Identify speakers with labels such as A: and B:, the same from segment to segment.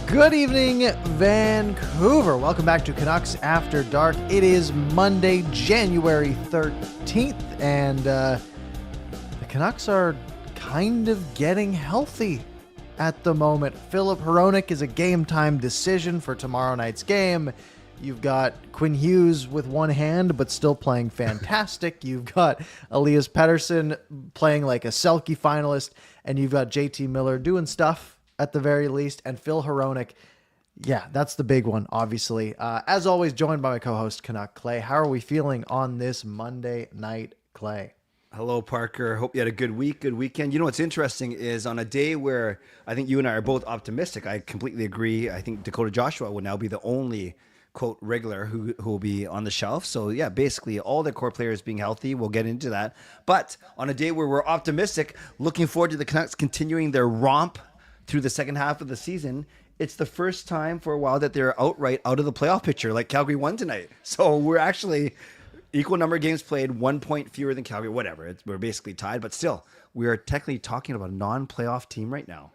A: Good evening, Vancouver. Welcome back to Canucks After Dark. It is Monday, January 13th, and the Canucks are kind of getting healthy at the moment. Filip Hronek is a game-time decision for tomorrow night's game. You've got Quinn Hughes with one hand, but still playing fantastic. You've got Elias Pettersson playing like a Selke finalist, and you've got JT Miller doing stuff at the very least, and Phil Hronek. Yeah, that's the big one, obviously. As always, joined by my co-host, Canuck Clay. How are we feeling on this Monday night, Clay?
B: Hello, Parker. Hope you had a good week, good weekend. You know what's interesting is on a day where I think you and I are both optimistic, I completely agree. I think Dakota Joshua will now be the only, quote, regular who will be on the shelf. So, yeah, basically all the core players being healthy. We'll get into that. But on a day where we're optimistic, looking forward to the Canucks continuing their romp through the second half of the season, it's the first time for a while that they're outright out of the playoff picture, like Calgary won tonight. So we're actually equal number of games played, 1 point fewer than Calgary, whatever. We're basically tied, but still, we are technically talking about a non-playoff team right now.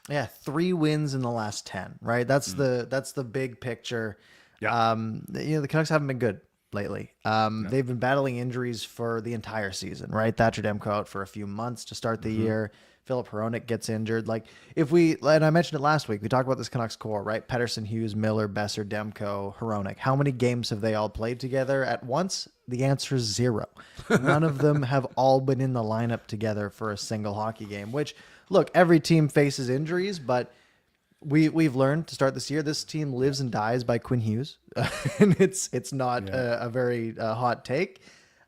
A: Yeah, 3 wins in the last 10, right? That's the big picture.
B: Yeah.
A: The Canucks haven't been good lately. They've been battling injuries for the entire season, right? Thatcher Demko out for a few months to start the year. Filip Hronek gets injured. Like and I mentioned it last week, we talked about this Canucks core, right? Pettersson, Hughes, Miller, Besser, Demko, Hronek. How many games have they all played together at once? The answer is 0. None of them have all been in the lineup together for a single hockey game, which, look, every team faces injuries, but we've learned to start this year, this team lives and dies by Quinn Hughes. And it's not a very hot take.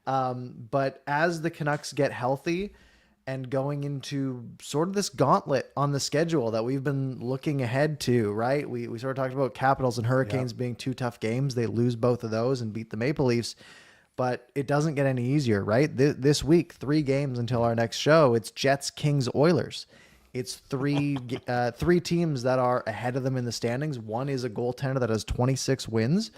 A: But as the Canucks get healthy, and going into sort of this gauntlet on the schedule that we've been looking ahead to, right? We sort of talked about Capitals and Hurricanes being 2 tough games. They lose both of those and beat the Maple Leafs, but it doesn't get any easier, right? This week, 3 games until our next show. It's Jets, Kings, Oilers. It's 3 teams that are ahead of them in the standings. One is a goaltender that has 26 wins.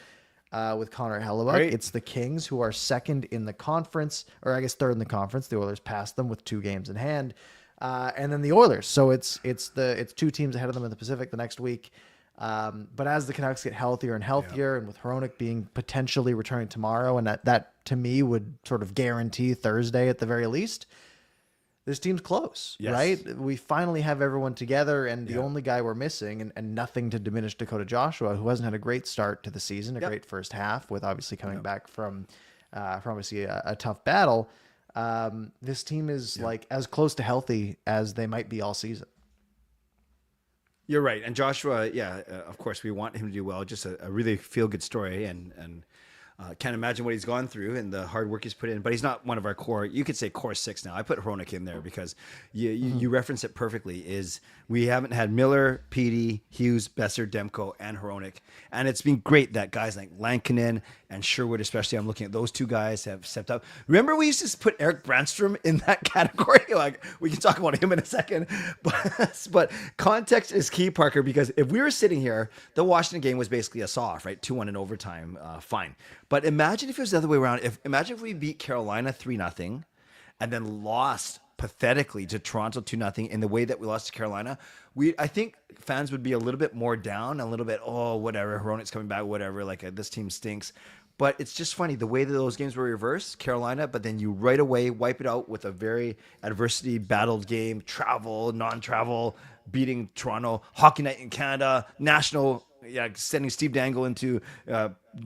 A: With Connor Hellebuck.
B: Great.
A: It's the Kings, who are second in the conference, or I guess third in the conference. The Oilers passed them with 2 games in hand. And then the Oilers. So it's 2 teams ahead of them in the Pacific the next week. But as the Canucks get healthier and healthier, and with Hronek being potentially returning tomorrow, and that to me would sort of guarantee Thursday at the very least, this team's close, right? We finally have everyone together, and the only guy we're missing, and nothing to diminish Dakota Joshua, who hasn't had a great start to the season, a great first half, with obviously coming back from obviously a tough battle. This team is like as close to healthy as they might be all season.
B: You're right. And Joshua, of course, we want him to do well. Just a really feel-good story, and can't imagine what he's gone through and the hard work he's put in, but he's not one of our core. You could say core 6 now. I put Hronek in there because you reference it perfectly. Is we haven't had Miller, Petey, Hughes, Besser, Demko, and Hronek, and it's been great that guys like Lankinen and Sherwood, especially, I'm looking at those 2 guys have stepped up. Remember, we used to put Erik Branstrom in that category. Like, we can talk about him in a second, but context is key, Parker, because if we were sitting here, the Washington game was basically a saw-off, right? 2-1 in overtime, fine. But imagine if it was the other way around. Imagine if we beat Carolina 3-0 and then lost pathetically to Toronto 2-0 in the way that we lost to Carolina. I think fans would be a little bit more down, a little bit, oh, whatever, Hronek's coming back, whatever, like this team stinks. But it's just funny, the way that those games were reversed, Carolina, but then you right away wipe it out with a very adversity-battled game, travel, non-travel, beating Toronto, Hockey Night in Canada, national, sending Steve Dangle into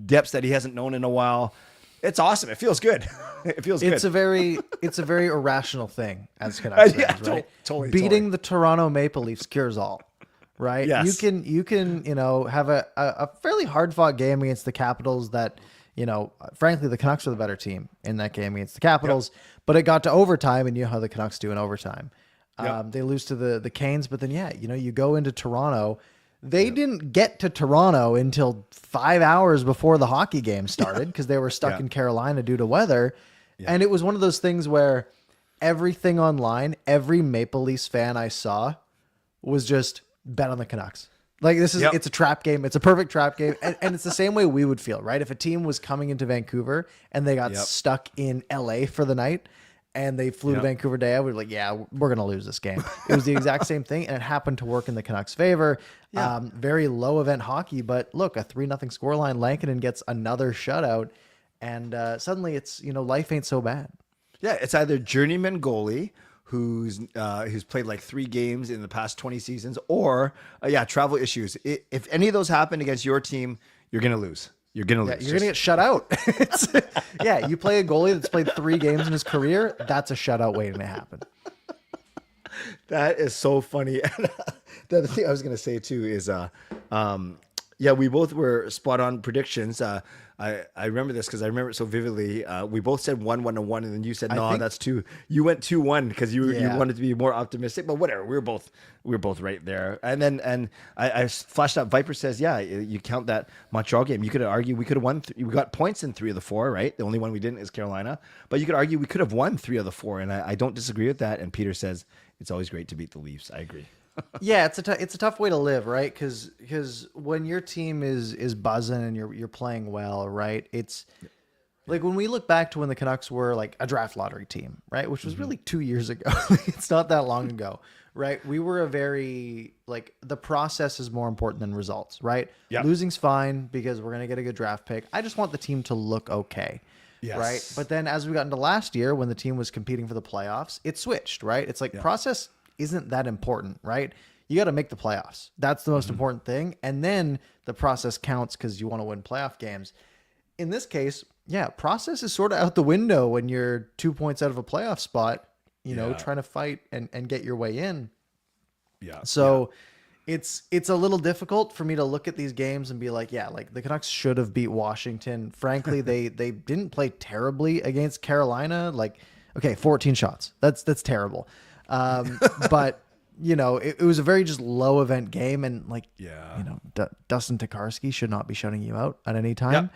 B: depths that he hasn't known in a while. It's awesome. It feels good. It feels good.
A: It's a very irrational thing as Canucks fans, right? Beating the Toronto Maple Leafs cures all, right?
B: Yes.
A: You can have a fairly hard fought game against the Capitals that, frankly, the Canucks were the better team in that game against the Capitals, but it got to overtime, and you know how the Canucks do in overtime. They lose to the Canes, but then, you go into Toronto. They didn't get to Toronto until 5 hours before the hockey game started because they were stuck in Carolina due to weather. And it was one of those things where everything online, every Maple Leafs fan I saw was just bet on the Canucks. Like, this is, it's a trap game. It's a perfect trap game. And it's the same way we would feel, right? If a team was coming into Vancouver and they got stuck in LA for the night and they flew to Vancouver day. I was like, yeah, we're going to lose this game. It was the exact same thing. And it happened to work in the Canucks' favor.
B: Yeah.
A: Very low event hockey, but look, a 3-0 scoreline. Lankinen gets another shutout. And suddenly it's, life ain't so bad.
B: Yeah. It's either journeyman goalie who's played like 3 games in the past 20 seasons, or travel issues. If any of those happen against your team, you're going to lose. You're going to lose.
A: You're going to get shut out. You play a goalie that's played 3 games in his career. That's a shutout waiting to happen.
B: That is so funny. And the other thing I was going to say too is, we both were spot on predictions. I remember this because I remember it so vividly. We both said 1-1-1, and then you said no, that's 2. You went 2-1 because you wanted to be more optimistic. But whatever, we were both right there. And then I flashed up. Viper says, you count that Montreal game. You could argue we could have won. We got points in 3 of the 4, right? The only one we didn't is Carolina. But you could argue we could have won 3 of the 4, and I don't disagree with that. And Peter says it's always great to beat the Leafs. I agree.
A: It's a tough way to live, right? Because when your team is buzzing and you're playing well, right? It's like when we look back to when the Canucks were like a draft lottery team, right? Which was really 2 years ago. It's not that long ago, right? We were a very like the process is more important than results, right?
B: Yep.
A: Losing's fine because we're gonna get a good draft pick. I just want the team to look okay.
B: Yes.
A: Right. But then as we got into last year when the team was competing for the playoffs, it switched, right? It's like process isn't that important, right? You got to make the playoffs. That's the most important thing. And then the process counts because you want to win playoff games. In this case, process is sort of out the window when you're 2 points out of a playoff spot, trying to fight and get your way in.
B: Yeah.
A: So it's a little difficult for me to look at these games and be like, like the Canucks should have beat Washington. Frankly, they didn't play terribly against Carolina. Like, okay, 14 shots. That's terrible. But it was a very just low event game, and Dustin Tokarski should not be shutting you out at any time.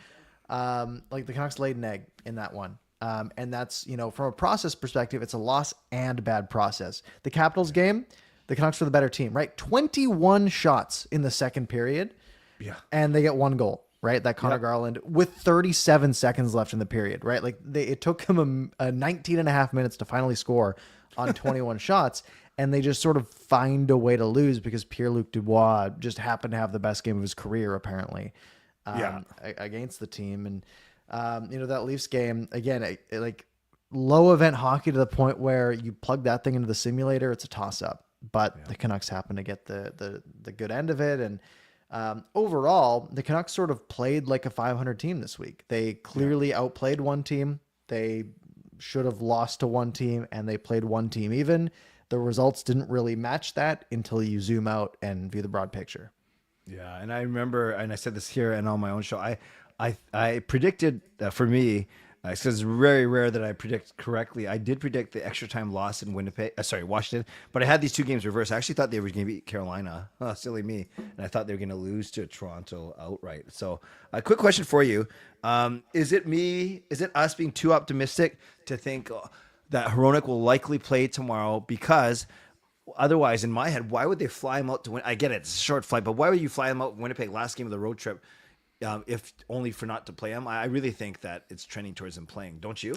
A: Like the Canucks laid an egg in that one. And that's, from a process perspective, it's a loss and bad process. The Capitals game, the Canucks were the better team, right? 21 shots in the second period.
B: Yeah.
A: And they get 1 goal. Right, that Connor Garland with 37 seconds left in the period. Right, like it took him a 19 and a half minutes to finally score on 21 shots, and they just sort of find a way to lose because Pierre-Luc Dubois just happened to have the best game of his career apparently against the team. And that Leafs game again, like low event hockey to the point where you plug that thing into the simulator, it's a toss up. But the Canucks happen to get the good end of it. And overall, the Canucks sort of played like a 500 team this week. They clearly outplayed one team. They should have lost to one team, and they played one team even. The results didn't really match that until you zoom out and view the broad picture.
B: Yeah, and I remember, and I said this here and on my own show, I predicted for me, because it's very rare that I predict correctly. I did predict the extra time loss in Washington, but I had these 2 games reversed. I actually thought they were going to beat Carolina. Oh, silly me. And I thought they were going to lose to Toronto outright. So a quick question for you. Is it us being too optimistic to think that Hronek will likely play tomorrow? Because otherwise, in my head, why would they fly him out to win? I get it, it's a short flight, but why would you fly him out Winnipeg last game of the road trip? If only for not to play him. I really think that it's trending towards him playing. Don't you?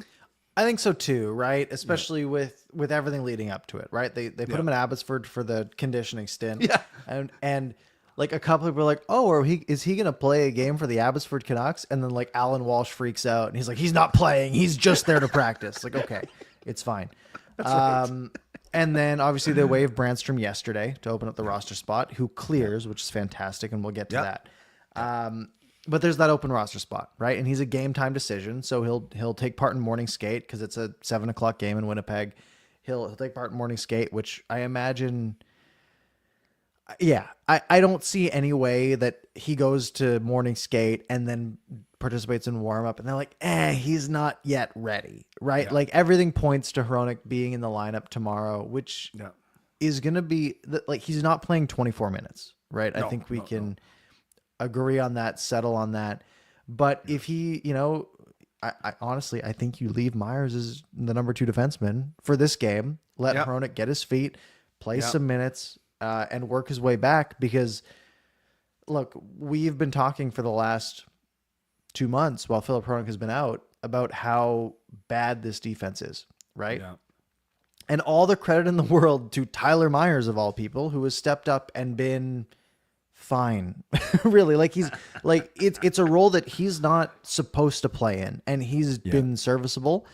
A: I think so too, right? Especially with everything leading up to it, right? They put him in Abbotsford for the conditioning stint. Yeah. And like a couple people were like, oh, is he going to play a game for the Abbotsford Canucks? And then like Alan Walsh freaks out and he's like, he's not playing. He's just there to practice. Like, okay, it's fine. Right. And then obviously they waived Branstrom yesterday to open up the roster spot, who clears, which is fantastic. And we'll get to that. But there's that open roster spot, right? And he's a game time decision, so he'll take part in morning skate because it's a 7:00 game in Winnipeg. He'll take part in morning skate, which I imagine. Yeah, I don't see any way that he goes to morning skate and then participates in warm up, and they're like, he's not yet ready, right? Yeah. Like everything points to Hronek being in the lineup tomorrow, which is going to be like he's not playing 24 minutes, right? I think we can. Agree on that, settle on that. But if he, I honestly, I think you leave Myers as the number 2 defenseman for this game. Let Hronek get his feet, play some minutes, and work his way back. Because, look, we've been talking for the last 2 months while Filip Hronek has been out about how bad this defense is. right?
B: Yeah.
A: And all the credit in the world to Tyler Myers, of all people, who has stepped up and been fine. Really, like he's like it's a role that he's not supposed to play in, and he's been serviceable,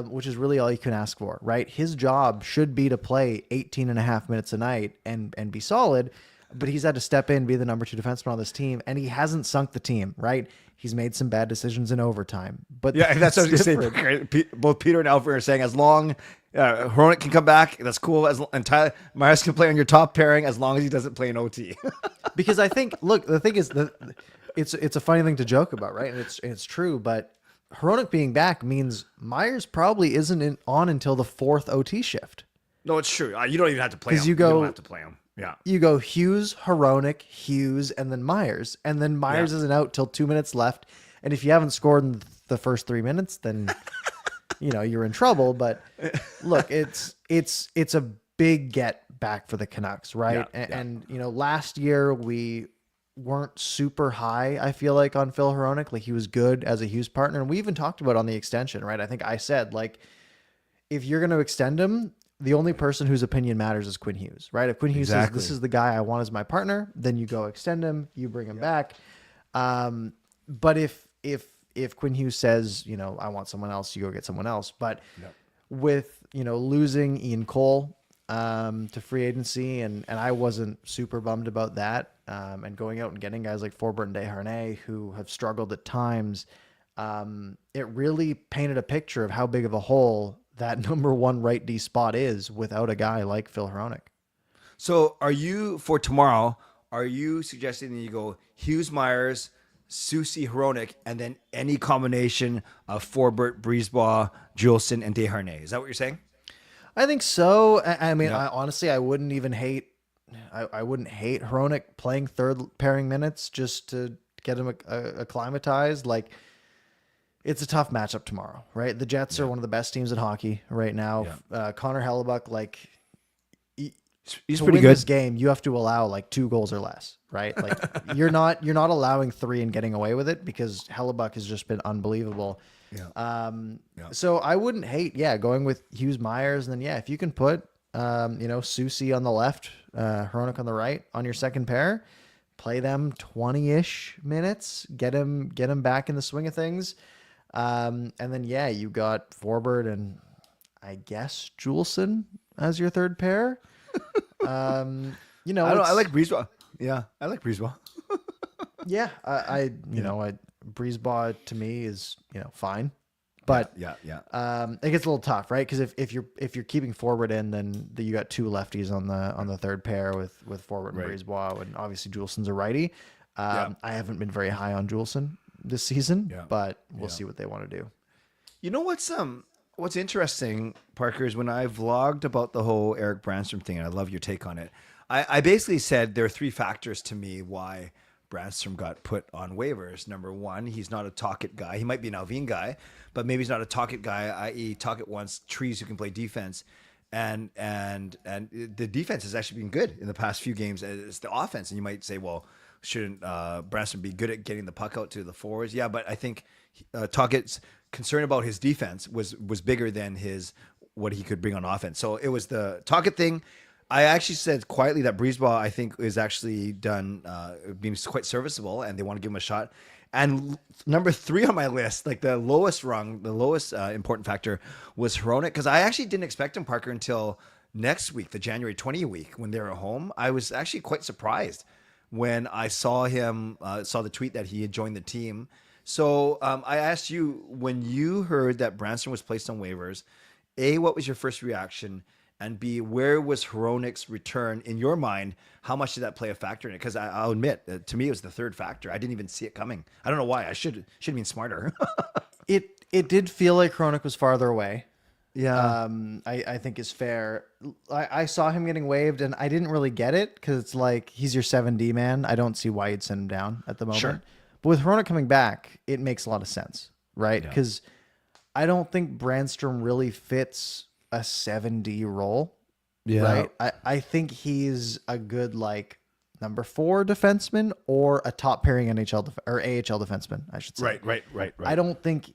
A: which is really all you can ask for, right? His job should be to play 18 and a half minutes a night and be solid, but he's had to step in, be the number 2 defenseman on this team, and he hasn't sunk the team, right? He's made some bad decisions in overtime, but
B: Yeah, that's what I was going to say. Both Peter and Alfred are saying as long Hronek can come back, that's cool. And Tyler Myers can play on your top pairing as long as he doesn't play in OT.
A: Because I think, look, the thing is that it's a funny thing to joke about, right? And it's true, but Hronek being back means Myers probably isn't on until the 4th OT shift.
B: No, it's true. You don't even have to play him.
A: You don't
B: have to play him. Yeah.
A: You go Hughes, Hronek, Hughes, and then Myers. And then Myers isn't out till 2 minutes left. And if you haven't scored in the first 3 minutes, then you're in trouble. But look, it's a big get back for the Canucks, right? And last year we weren't super high, I feel like, on Phil Hronek. Like, he was good as a Hughes partner. And we even talked about on the extension, right? I think I said, like, if you're going to extend him, the only person whose opinion matters is Quinn Hughes, right? If Quinn Hughes says, this is the guy I want as my partner, then you go extend him, you bring him back. But if Quinn Hughes says, I want someone else, you go get someone else. But with, losing Ian Cole to free agency, and I wasn't super bummed about that, and going out and getting guys like Forbort and Desharnais who have struggled at times, it really painted a picture of how big of a hole that number 1 right D spot is without a guy like Phil Hronek.
B: So for tomorrow, are you suggesting that you go Hughes, Myers, Susie, Hronek, and then any combination of Forbort, Brisebois, Juleson, and Desharnais? Is that what you're saying?
A: I think so. I mean, honestly, I wouldn't even hate. I wouldn't hate Hronek playing third pairing minutes just to get him acclimatized. Like, it's a tough matchup tomorrow, right? The Jets are one of the best teams in hockey right now. Connor Hellebuck, like,
B: he's
A: to
B: pretty
A: win
B: good.
A: This game, you have to allow like 2 goals or less, right? Like, you're not allowing 3 and getting away with it, because Hellebuck has just been unbelievable. So I wouldn't hate, going with Hughes, Myers, and then if you can put Susie on the left, Hronek on the right on your second pair, play them 20-ish minutes, get him back in the swing of things. And then you got Forbort and I guess Juleson as your third pair. I
B: like Brisebois. Yeah, I like Brisebois.
A: Brisebois to me is fine, but it gets a little tough, right? Because if you're keeping Forbort in, then you got 2 lefties on the third pair with Forbort and Brisebois, and obviously Juleson's a righty. I haven't been very high on Juleson this season, but we'll see what they want to do.
B: You know what's interesting, Parker, is when I vlogged about the whole Erik Branstrom thing, and I love your take on it. I basically said there are 3 factors to me why Branstrom got put on waivers. Number 1, he's not a talk-it guy. He might be an Alvin guy, but maybe he's not a talk-it guy, i.e. talk-it wants trees who can play defense. And the defense has actually been good in the past few games. It's the offense. And you might say, well, shouldn't Branstrom be good at getting the puck out to the forwards? Yeah, but I think Talkett's concern about his defense was bigger than what he could bring on offense. So it was the Talkett thing. I actually said quietly that Brisebois, I think, is actually done being quite serviceable, and they want to give him a shot. And number 3 on my list, like the lowest rung, the lowest important factor was Hronek, because I actually didn't expect him, Parker, until next week, the January 20 week, when they were at home. I was actually quite surprised when I saw the tweet that he had joined the team. So I asked you, when you heard that Branstrom was placed on waivers, A, what was your first reaction? And B, where was Hronek's return in your mind? How much did that play a factor in it? Because I'll admit, to me, it was the third factor. I didn't even see it coming. I don't know why. I should have been smarter.
A: It did feel like Hronek was farther away.
B: Yeah.
A: I think is fair. I saw him getting waived, and I didn't really get it, because it's like, he's your 7D man. I don't see why you'd send him down at the moment.
B: Sure.
A: But with Hronek coming back, it makes a lot of sense, right? Because I don't think Branstrom really fits a 7D role. Right. I think he's a good number 4 defenseman, or a top pairing NHL or AHL defenseman, I should say.
B: Right.
A: I don't think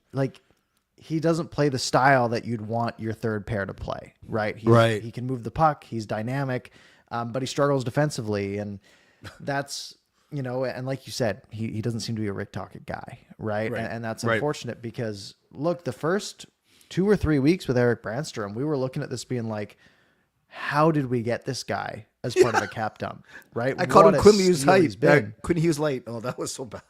A: he doesn't play the style that you'd want your third pair to play, right?
B: Right.
A: He can move the puck. He's dynamic, but he struggles defensively. And that's, and like you said, he doesn't seem to be a Rick Tocchet guy, right? And that's unfortunate because, look, the first 2 or 3 weeks with Erik Branstrom, we were looking at this being like, how did we get this guy as part of a cap dump, right?
B: I called him couldn't use
A: steal
B: height.
A: he's been.
B: Couldn't use light. Oh, that was so bad.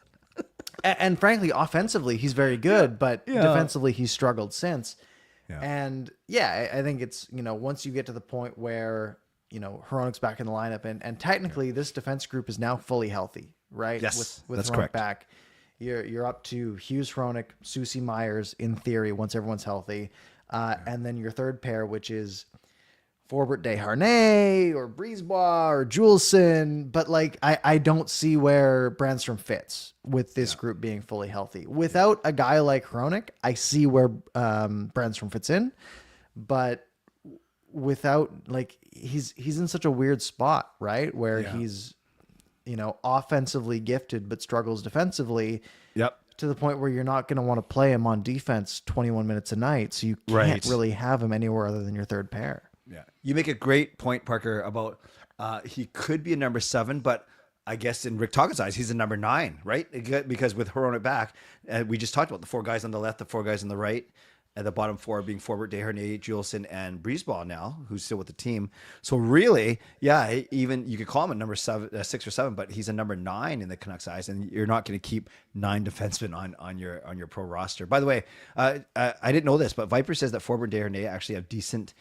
A: And frankly, offensively, he's very good, but defensively, he's struggled since.
B: Yeah.
A: And I think it's, once you get to the point where, Hronek's back in the lineup and technically this defense group is now fully healthy, right?
B: Yes,
A: with
B: that's
A: Hronek
B: correct.
A: back. You're up to Hughes, Hronek, Susie, Myers in theory once everyone's healthy. And then your third pair, which is Forbort Desharnais or Brisebois or Juleson, but like I don't see where Branstrom fits with this group being fully healthy. Without a guy like Hronek, I see where Branstrom fits in, but without like he's in such a weird spot, right? Where he's offensively gifted but struggles defensively.
B: Yep.
A: To the point where you're not going to want to play him on defense 21 minutes a night, so you can't really have him anywhere other than your third pair.
B: Yeah, you make a great point, Parker, about he could be a number 7, but I guess in Rick Tocchet's eyes, he's a number 9, right? Because with Hronek back, we just talked about the 4 guys on the left, the 4 guys on the right, and the bottom 4 being Forbort, Desharnais, Juleson, and Brisebois now, who's still with the team. So really, even you could call him a number 7, 6 or 7, but he's a number 9 in the Canucks' eyes, and you're not going to keep 9 defensemen on your pro roster. By the way, I didn't know this, but Viper says that Forbort and Desharnais actually have decent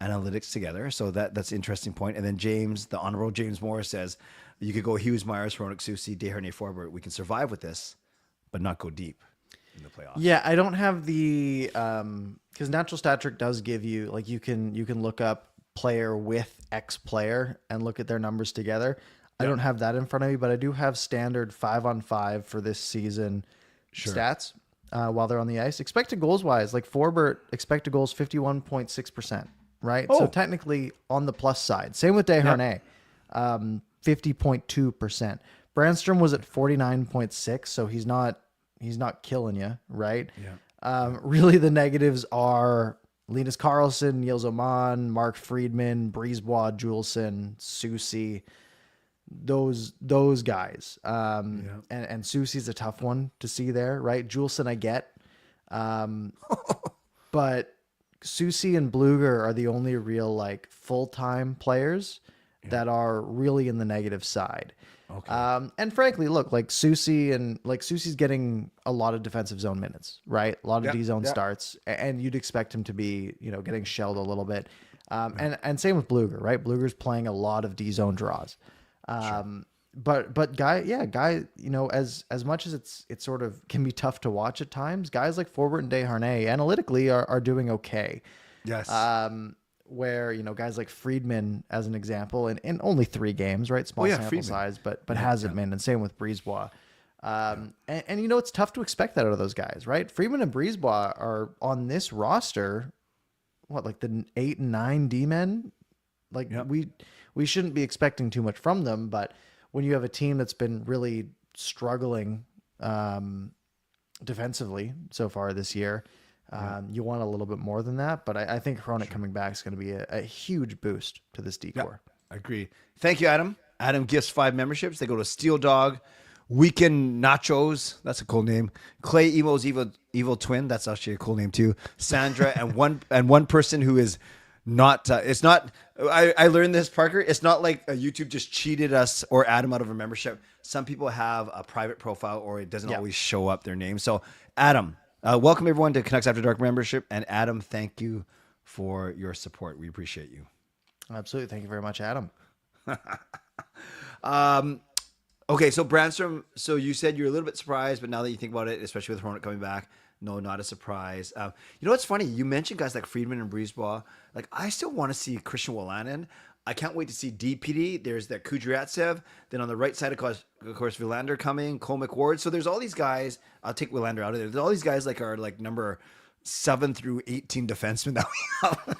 B: analytics together, so that's an interesting point. And then James, the honorable James Morris, says you could go Hughes, Myers, Hronek, Susie, Desharnais, Forbort. We can survive with this, but not go deep in the playoffs.
A: Yeah, I don't have the because Natural Stat Trick does give you like you can look up player with X player and look at their numbers together. I don't have that in front of me, but I do have standard 5-on-5 for this season stats while they're on the ice. Expected goals wise, like Forbort, expected goals 51.6%. Right. So technically on the plus side. Same with Desharnais, 50.2%. Branstrom was at 49.6. So he's not killing you. Right. Yeah. Really the negatives are Linus Karlsson, Niels Oman, Mark Friedman, Brisebois, Juleson, Susie, those guys. And Susie's a tough one to see there. Right. Juleson I get. But Susie and Bluger are the only real like full-time players that are really in the negative side. Okay. And frankly, look, like Susie's getting a lot of defensive zone minutes, right? A lot of D zone starts, and you'd expect him to be, getting shelled a little bit. And same with Bluger, right? Bluger's playing a lot of D zone draws. But guy, as much as it's sort of can be tough to watch at times, guys like Forbort and Desharnais analytically are doing okay.
B: Yes.
A: Where, guys like Friedman, as an example, in only 3 games, right? Small sample
B: Friedman.
A: size, but hasn't been, and same with Brisebois. And it's tough to expect that out of those guys, right? Friedman and Brisebois are on this roster, like the 8 and 9 D-men? Like we shouldn't be expecting too much from them, but when you have a team that's been really struggling defensively so far this year, you want a little bit more than that. But I think Hronek coming back is going to be a huge boost to this decor.
B: I agree. Thank you, Adam. Adam gifts 5 memberships. They go to Steel Dog, Weekend Nachos. That's a cool name. Clay Emo's Evil Twin. That's actually a cool name too. Sandra and one person who is not. It's not. I learned this, Parker. It's not like YouTube just cheated us or Adam out of a membership. Some people have a private profile, or it doesn't always show up their name. So, Adam, welcome everyone to Canucks After Dark membership. And Adam, thank you for your support. We appreciate you.
A: Absolutely. Thank you very much, Adam.
B: Okay, so Branstrom, so you said you're a little bit surprised, but now that you think about it, especially with Hronek coming back, no, not a surprise. You know what's funny? You mentioned guys like Friedman and Brisebois. Like, I still want to see Christian Wolanin. I can't wait to see DPD. There's that Kudryavtsev. Then on the right side, of course, Willander coming, Cole McWard. So there's all these guys. I'll take Willander out of there. There's all these guys like are like number 7 through 18 defensemen that we have.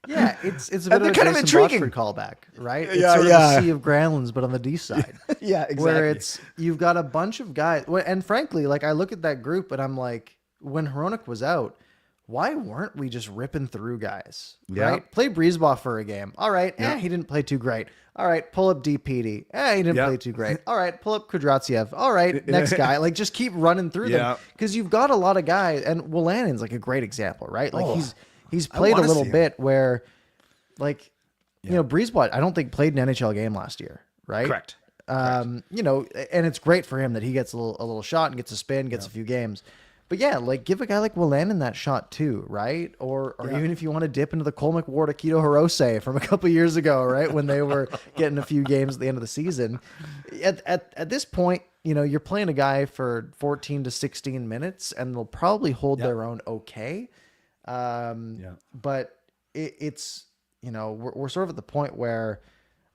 A: Yeah, it's a bit of a
B: kind of
A: Jason
B: intriguing
A: Botchford callback, right? It's sort of a sea of Granlunds, but on the D side.
B: Yeah, exactly.
A: Where you've got a bunch of guys, and frankly, like I look at that group and I'm like, when Hronek was out, why weren't we just ripping through guys?
B: Yeah.
A: Right? Play Breezeball for a game. All right. He didn't play too great. All right. Pull up DPD. He didn't play too great. All right. Pull up Kudryavtsev. All right. Next guy. Like, just keep running through them. Because you've got a lot of guys. And Wolanin's like a great example, right? Like, he's played a little bit where, like, you know, Breezeball, I don't think played an NHL game last year, right?
B: Correct.
A: You know, and it's great for him that he gets a little shot and gets a spin, gets a few games. But yeah, like give a guy like Wolanin that shot too, right? Or even if you want to dip into the Cole McWard, Akito Hirose from a couple years ago, right? When they were getting a few games at the end of the season. At this point, you know, you're playing a guy for 14 to 16 minutes and they'll probably hold their own okay. But it's, you know, we're sort of at the point where,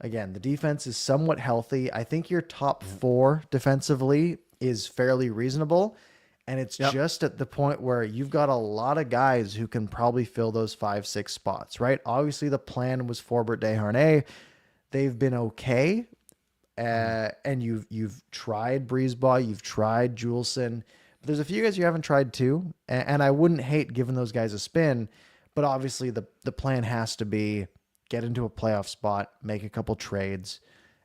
A: again, the defense is somewhat healthy. I think your top four defensively is fairly reasonable. And it's just at the point where you've got a lot of guys who can probably fill those 5-6 spots, right? Obviously, the plan was Forbort, Desharnais. They've been okay. And you've tried Breezeball, you've tried Juleson. But there's a few guys you haven't tried too. And I wouldn't hate giving those guys a spin. But obviously, the plan has to be get into a playoff spot, make a couple trades,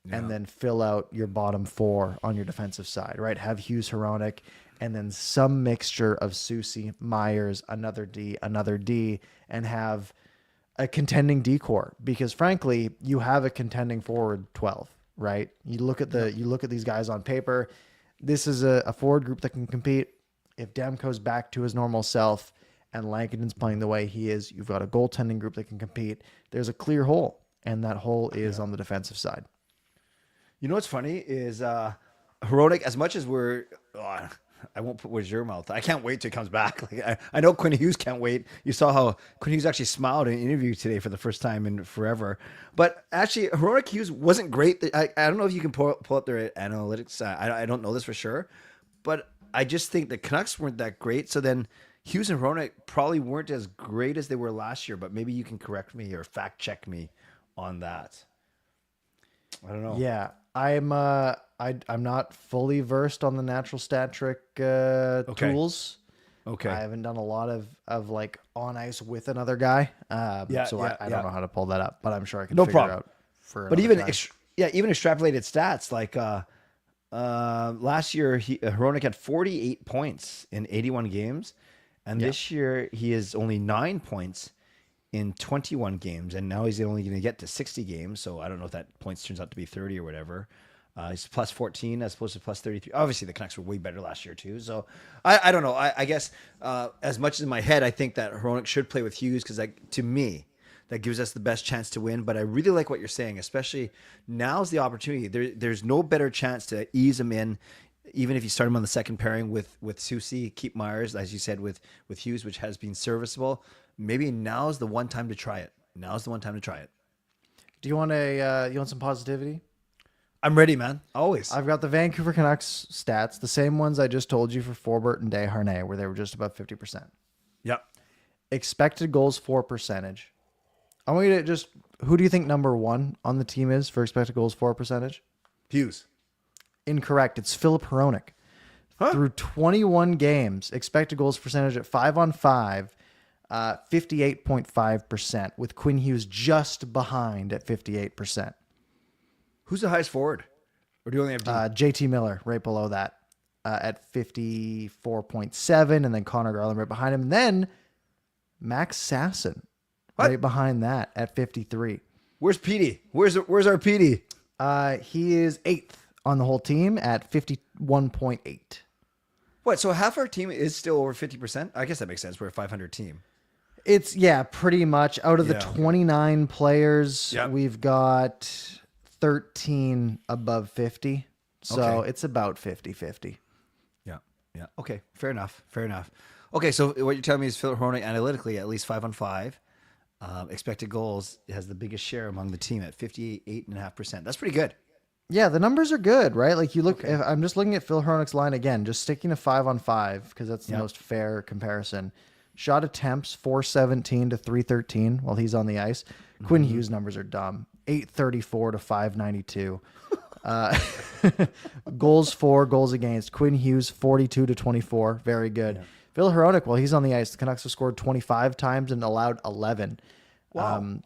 A: and then fill out your bottom four on your defensive side, right? Have Hughes, Hronek, and then some mixture of Soucy, Myers, another D, and have a contending D-core. Because frankly, you have a contending forward 12, right? You look at these guys on paper. This is a forward group that can compete. If Demko's back to his normal self and Lankton's playing the way he is, you've got a goaltending group that can compete. There's a clear hole, and that hole is on the defensive side.
B: You know what's funny is Hronek, as much as we're... I won't put words in your mouth. I can't wait till he comes back. Like I know Quinn Hughes can't wait. You saw how Quinn Hughes actually smiled in an interview today for the first time in forever. But actually, Hronek Hughes wasn't great. I don't know if you can pull up their analytics. I don't know this for sure. But I just think the Canucks weren't that great. So then Hughes and Hronek probably weren't as great as they were last year. But maybe you can correct me or fact check me on that. I don't know.
A: Yeah, I'm not fully versed on the natural stat trick tools. Okay. I haven't done a lot of like on ice with another guy. I don't know how to pull that up, but I'm sure I can figure out for. But
B: even even extrapolated stats like last year Hronek had 48 points in 81 games, and this year he is only 9 points in 21 games, and now he's only going to get to 60 games. So I don't know if that points turns out to be 30 or whatever. He's plus 14 as opposed to plus 33. Obviously, the Canucks were way better last year too. So I don't know. I guess as much as in my head, I think that Hronek should play with Hughes because to me, that gives us the best chance to win. But I really like what you're saying, especially now's the opportunity. There's no better chance to ease him in, even if you start him on the second pairing with Soucy, keep Myers, as you said, with Hughes, which has been serviceable. Maybe now's the one time to try it.
A: Do you want you want some positivity?
B: I'm ready, man. Always.
A: I've got the Vancouver Canucks stats, the same ones I just told you for Forbort and Desharnais, where they were just about 50%.
B: Yep.
A: Expected goals for percentage. I want you to who do you think number one on the team is for expected goals for percentage?
B: Hughes.
A: Incorrect. It's Filip Hronek. Through 21 games, expected goals percentage at 5-on-5, 58.5%, with Quinn Hughes just behind at 58%.
B: Who's the highest forward? Or do you only have
A: JT Miller right below that at 54.7, and then Connor Garland right behind him. And then Max Sasson right behind that at 53.
B: Where's Petey? Where's our Petey?
A: He is 8th on the whole team at 51.8.
B: What? So half our team is still over 50%? I guess that makes sense. We're a 500 team.
A: It's pretty much. Out of the 29 players, we've got 13 above 50. So it's about 50-50.
B: Yeah. Okay. Fair enough. Okay. So what you're telling me is Filip Hronek analytically at least 5-on-5. Expected goals has the biggest share among the team at 58.5%. That's pretty good.
A: Yeah, the numbers are good, right? Like you look, if I'm just looking at Phil Hronek's line again, just sticking to 5-on-5 because that's the most fair comparison. Shot attempts 417 to 313 while he's on the ice. Mm-hmm. Quinn Hughes numbers are dumb. 834 to 592. Goals for, goals against. Quinn Hughes 42 to 24, very good. Filip Hronek, well, he's on the ice. The Canucks have scored 25 times and allowed 11.
B: Wow.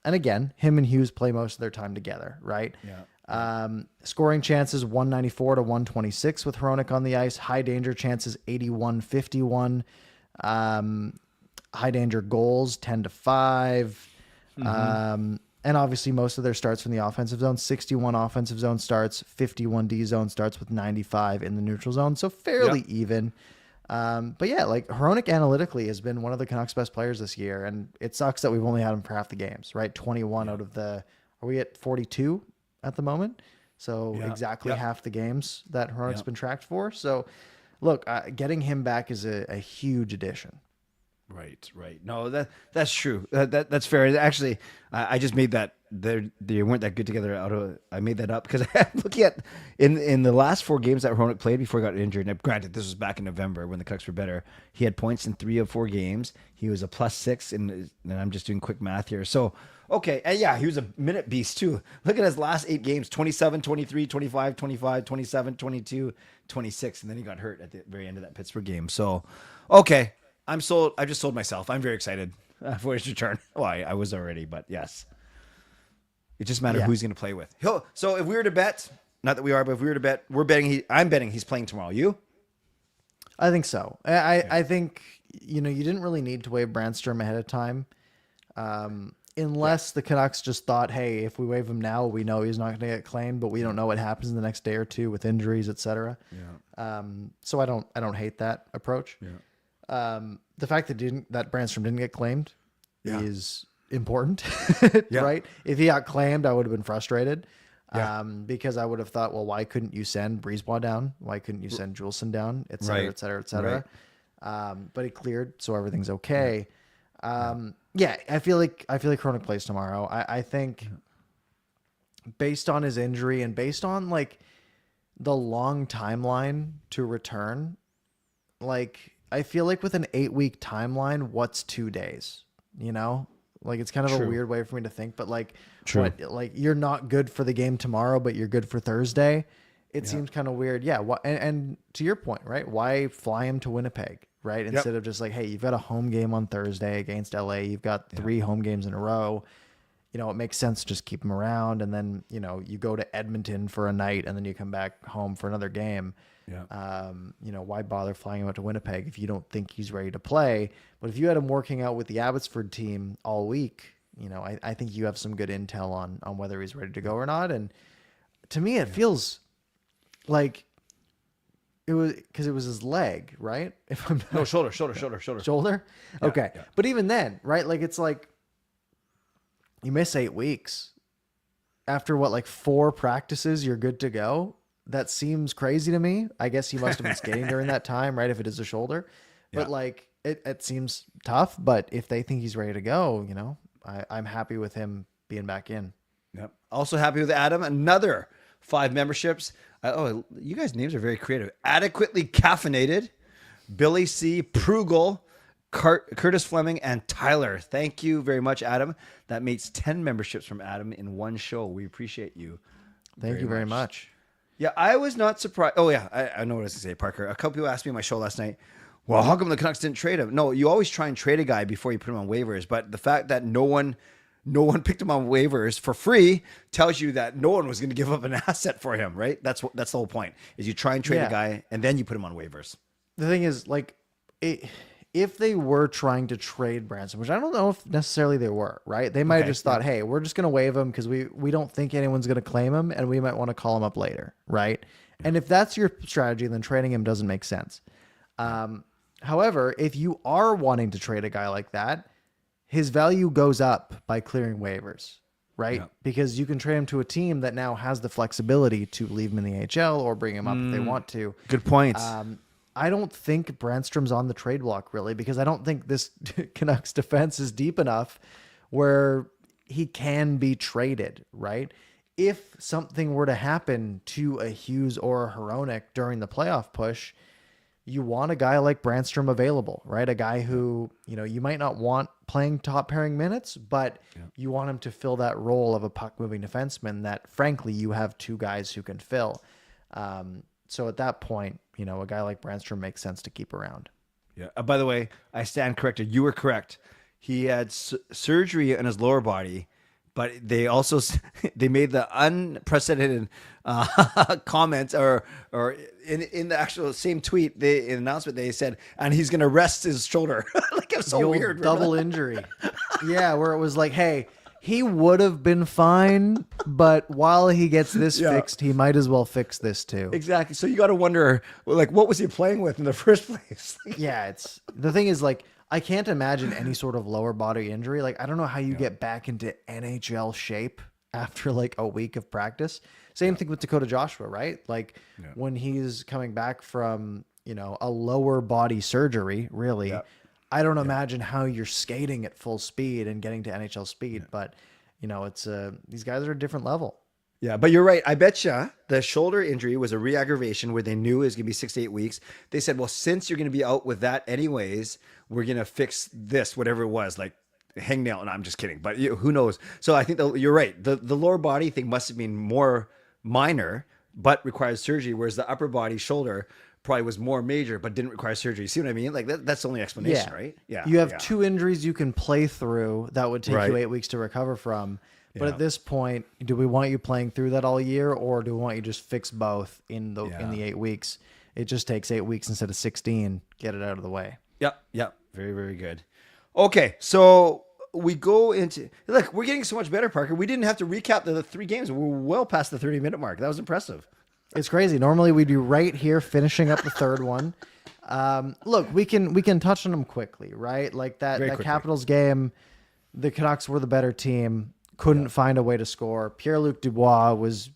A: And again, him and Hughes play most of their time together, right?
B: Yeah.
A: Scoring chances 194 to 126 with Hronek on the ice. High danger chances 81-51. High danger goals 10 to 5. And obviously most of their starts from the offensive zone, 61 offensive zone starts, 51 D zone starts with 95 in the neutral zone. So fairly even. But yeah, like Hronek analytically has been one of the Canucks' best players this year. And it sucks that we've only had him for half the games, right? 21 out of are we at 42 at the moment? So exactly half the games that Hronek's been tracked for. So look, getting him back is a huge addition.
B: Right. No, that's true. That's fair. Actually, I just made that they weren't that good together. I made that up because I'm looking at in the last 4 games that Hronek played before he got injured. Now, granted, this was back in November when the Canucks were better. He had points in 3 of 4 games. He was a +6, and I'm just doing quick math here. So okay, and yeah, he was a minute beast too. Look at his last 8 games: 27, 23, 25, 25, 27, 22, 26, and then he got hurt at the very end of that Pittsburgh game. So okay. I'm sold. I just sold myself. I'm very excited for his return. Well, I was already, but yes. It just matters who he's going to play with. So if we were to bet, not that we are, but if we were to bet, I'm betting he's playing tomorrow. You?
A: I think so. I think, you didn't really need to waive Branstrom ahead of time. Unless the Canucks just thought, hey, if we waive him now, we know he's not going to get claimed, but we don't know what happens in the next day or two with injuries, etc.
B: Yeah.
A: So I don't hate that approach.
B: Yeah.
A: The fact that Branstrom didn't get claimed is important, right? If he got claimed, I would have been frustrated, because I would have thought, well, why couldn't you send Brisebois down? Why couldn't you send Juleson down, et cetera, et cetera, et cetera? Right. But he cleared, so everything's okay. I feel like Hronek plays tomorrow. I think based on his injury and based on like the long timeline to return, like I feel like with an 8-week timeline, what's 2 days? Like it's kind of a weird way for me to think, but like, like you're not good for the game tomorrow, but you're good for Thursday. It seems kind of weird. Yeah. And to your point, right? Why fly him to Winnipeg, right? Instead of just like, hey, you've got a home game on Thursday against LA. You've got 3 home games in a row. It makes sense to just keep him around. And then, you go to Edmonton for a night and then you come back home for another game. Yeah. Why bother flying him out to Winnipeg if you don't think he's ready to play? But if you had him working out with the Abbotsford team all week, I think you have some good intel on whether he's ready to go or not. And to me, it feels like it was because it was his leg, right? If I'm
B: No, shoulder.
A: Shoulder? Okay.
B: Yeah.
A: But even then, right? Like it's like you miss 8 weeks. After what, like 4 practices, you're good to go. That seems crazy to me. I guess he must have been skating during that time, right? If it is a shoulder. But like it seems tough. But if they think he's ready to go, I'm happy with him being back in.
B: Yep. Also happy with Adam. Another 5 memberships. You guys' names are very creative. Adequately Caffeinated, Billy C, Prugel, Curtis Fleming, and Tyler. Thank you very much, Adam. That makes 10 memberships from Adam in one show. We appreciate you.
A: Thank you very much.
B: Yeah, I was not surprised. Oh, yeah, I know what I was going to say, Parker. A couple people asked me on my show last night, well, how come the Canucks didn't trade him? No, you always try and trade a guy before you put him on waivers. But the fact that no one picked him on waivers for free tells you that no one was going to give up an asset for him, right? That's the whole point, is you try and trade a guy and then you put him on waivers.
A: The thing is, like, if they were trying to trade Branstrom, which I don't know if necessarily they were, right? They might have just thought, hey, we're just going to waive him because we don't think anyone's going to claim him and we might want to call him up later, right? And if that's your strategy, then trading him doesn't make sense. However, if you are wanting to trade a guy like that, his value goes up by clearing waivers, right? Yeah. Because you can trade him to a team that now has the flexibility to leave him in the AHL or bring him up if they want to.
B: Good points.
A: I don't think Brandstrom's on the trade block really, because I don't think this Canucks defense is deep enough where he can be traded, right? If something were to happen to a Hughes or a Hronek during the playoff push, you want a guy like Branstrom available, right? A guy who, you might not want playing top pairing minutes, but you want him to fill that role of a puck moving defenseman that frankly you have 2 guys who can fill. So at that point, a guy like Branstrom makes sense to keep around.
B: Yeah. By the way, I stand corrected. You were correct. He had surgery on his lower body, but they also they made the unprecedented comments or in the actual same tweet, they in the announcement they said, and he's gonna rest his shoulder. Like, it was so
A: The old
B: weird.
A: double injury. Yeah, where it was like, hey, he would have been fine, but while he gets this fixed, he might as well fix this too.
B: Exactly. So you got to wonder, like, what was he playing with in the first place?
A: Yeah, it's the thing is like I can't imagine any sort of lower body injury. Like I don't know how you get back into NHL shape after like a week of practice. Same thing with Dakota Joshua, right? Like when he's coming back from, a lower body surgery, really. I don't imagine how you're skating at full speed and getting to NHL speed, but it's these guys are a different level.
B: Yeah, but you're right. I bet you the shoulder injury was a re-aggravation where they knew it was going to be 6 to 8 weeks. They said, well, since you're going to be out with that anyways, we're going to fix this, whatever it was, like hangnail. And I'm just kidding, but who knows? So I think you're right. The lower body thing must have been more minor, but required surgery, whereas the upper body shoulder probably was more major, but didn't require surgery. See what I mean? Like that's the only explanation, right? Yeah.
A: You have two injuries you can play through that would take you 8 weeks to recover from. But at this point, do we want you playing through that all year, or do we want you just fix both in the 8 weeks? It just takes 8 weeks instead of 16. Get it out of the way.
B: Yep. Very, very good. Okay, so we go into look. We're getting so much better, Parker. We didn't have to recap the 3 games. We're well past the 30-minute mark. That was impressive.
A: It's crazy. Normally we'd be right here finishing up the third one. Look, we can touch on them quickly, right? Like that Capitals game, the Canucks were the better team. Couldn't find a way to score. Pierre-Luc Dubois was,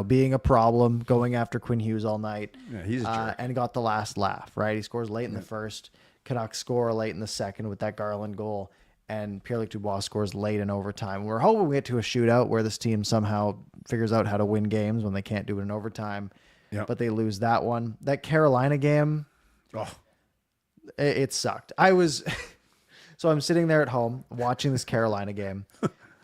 A: being a problem, going after Quinn Hughes all night.
B: Yeah, he's a jerk.
A: And got the last laugh, right? He scores late in the first. Canucks score late in the second with that Garland goal. And Pierre-Luc Dubois scores late in overtime. We're hoping we get to a shootout where this team somehow figures out how to win games when they can't do it in overtime. Yep. But they lose that one. That Carolina game, it sucked. So I'm sitting there at home watching this Carolina game.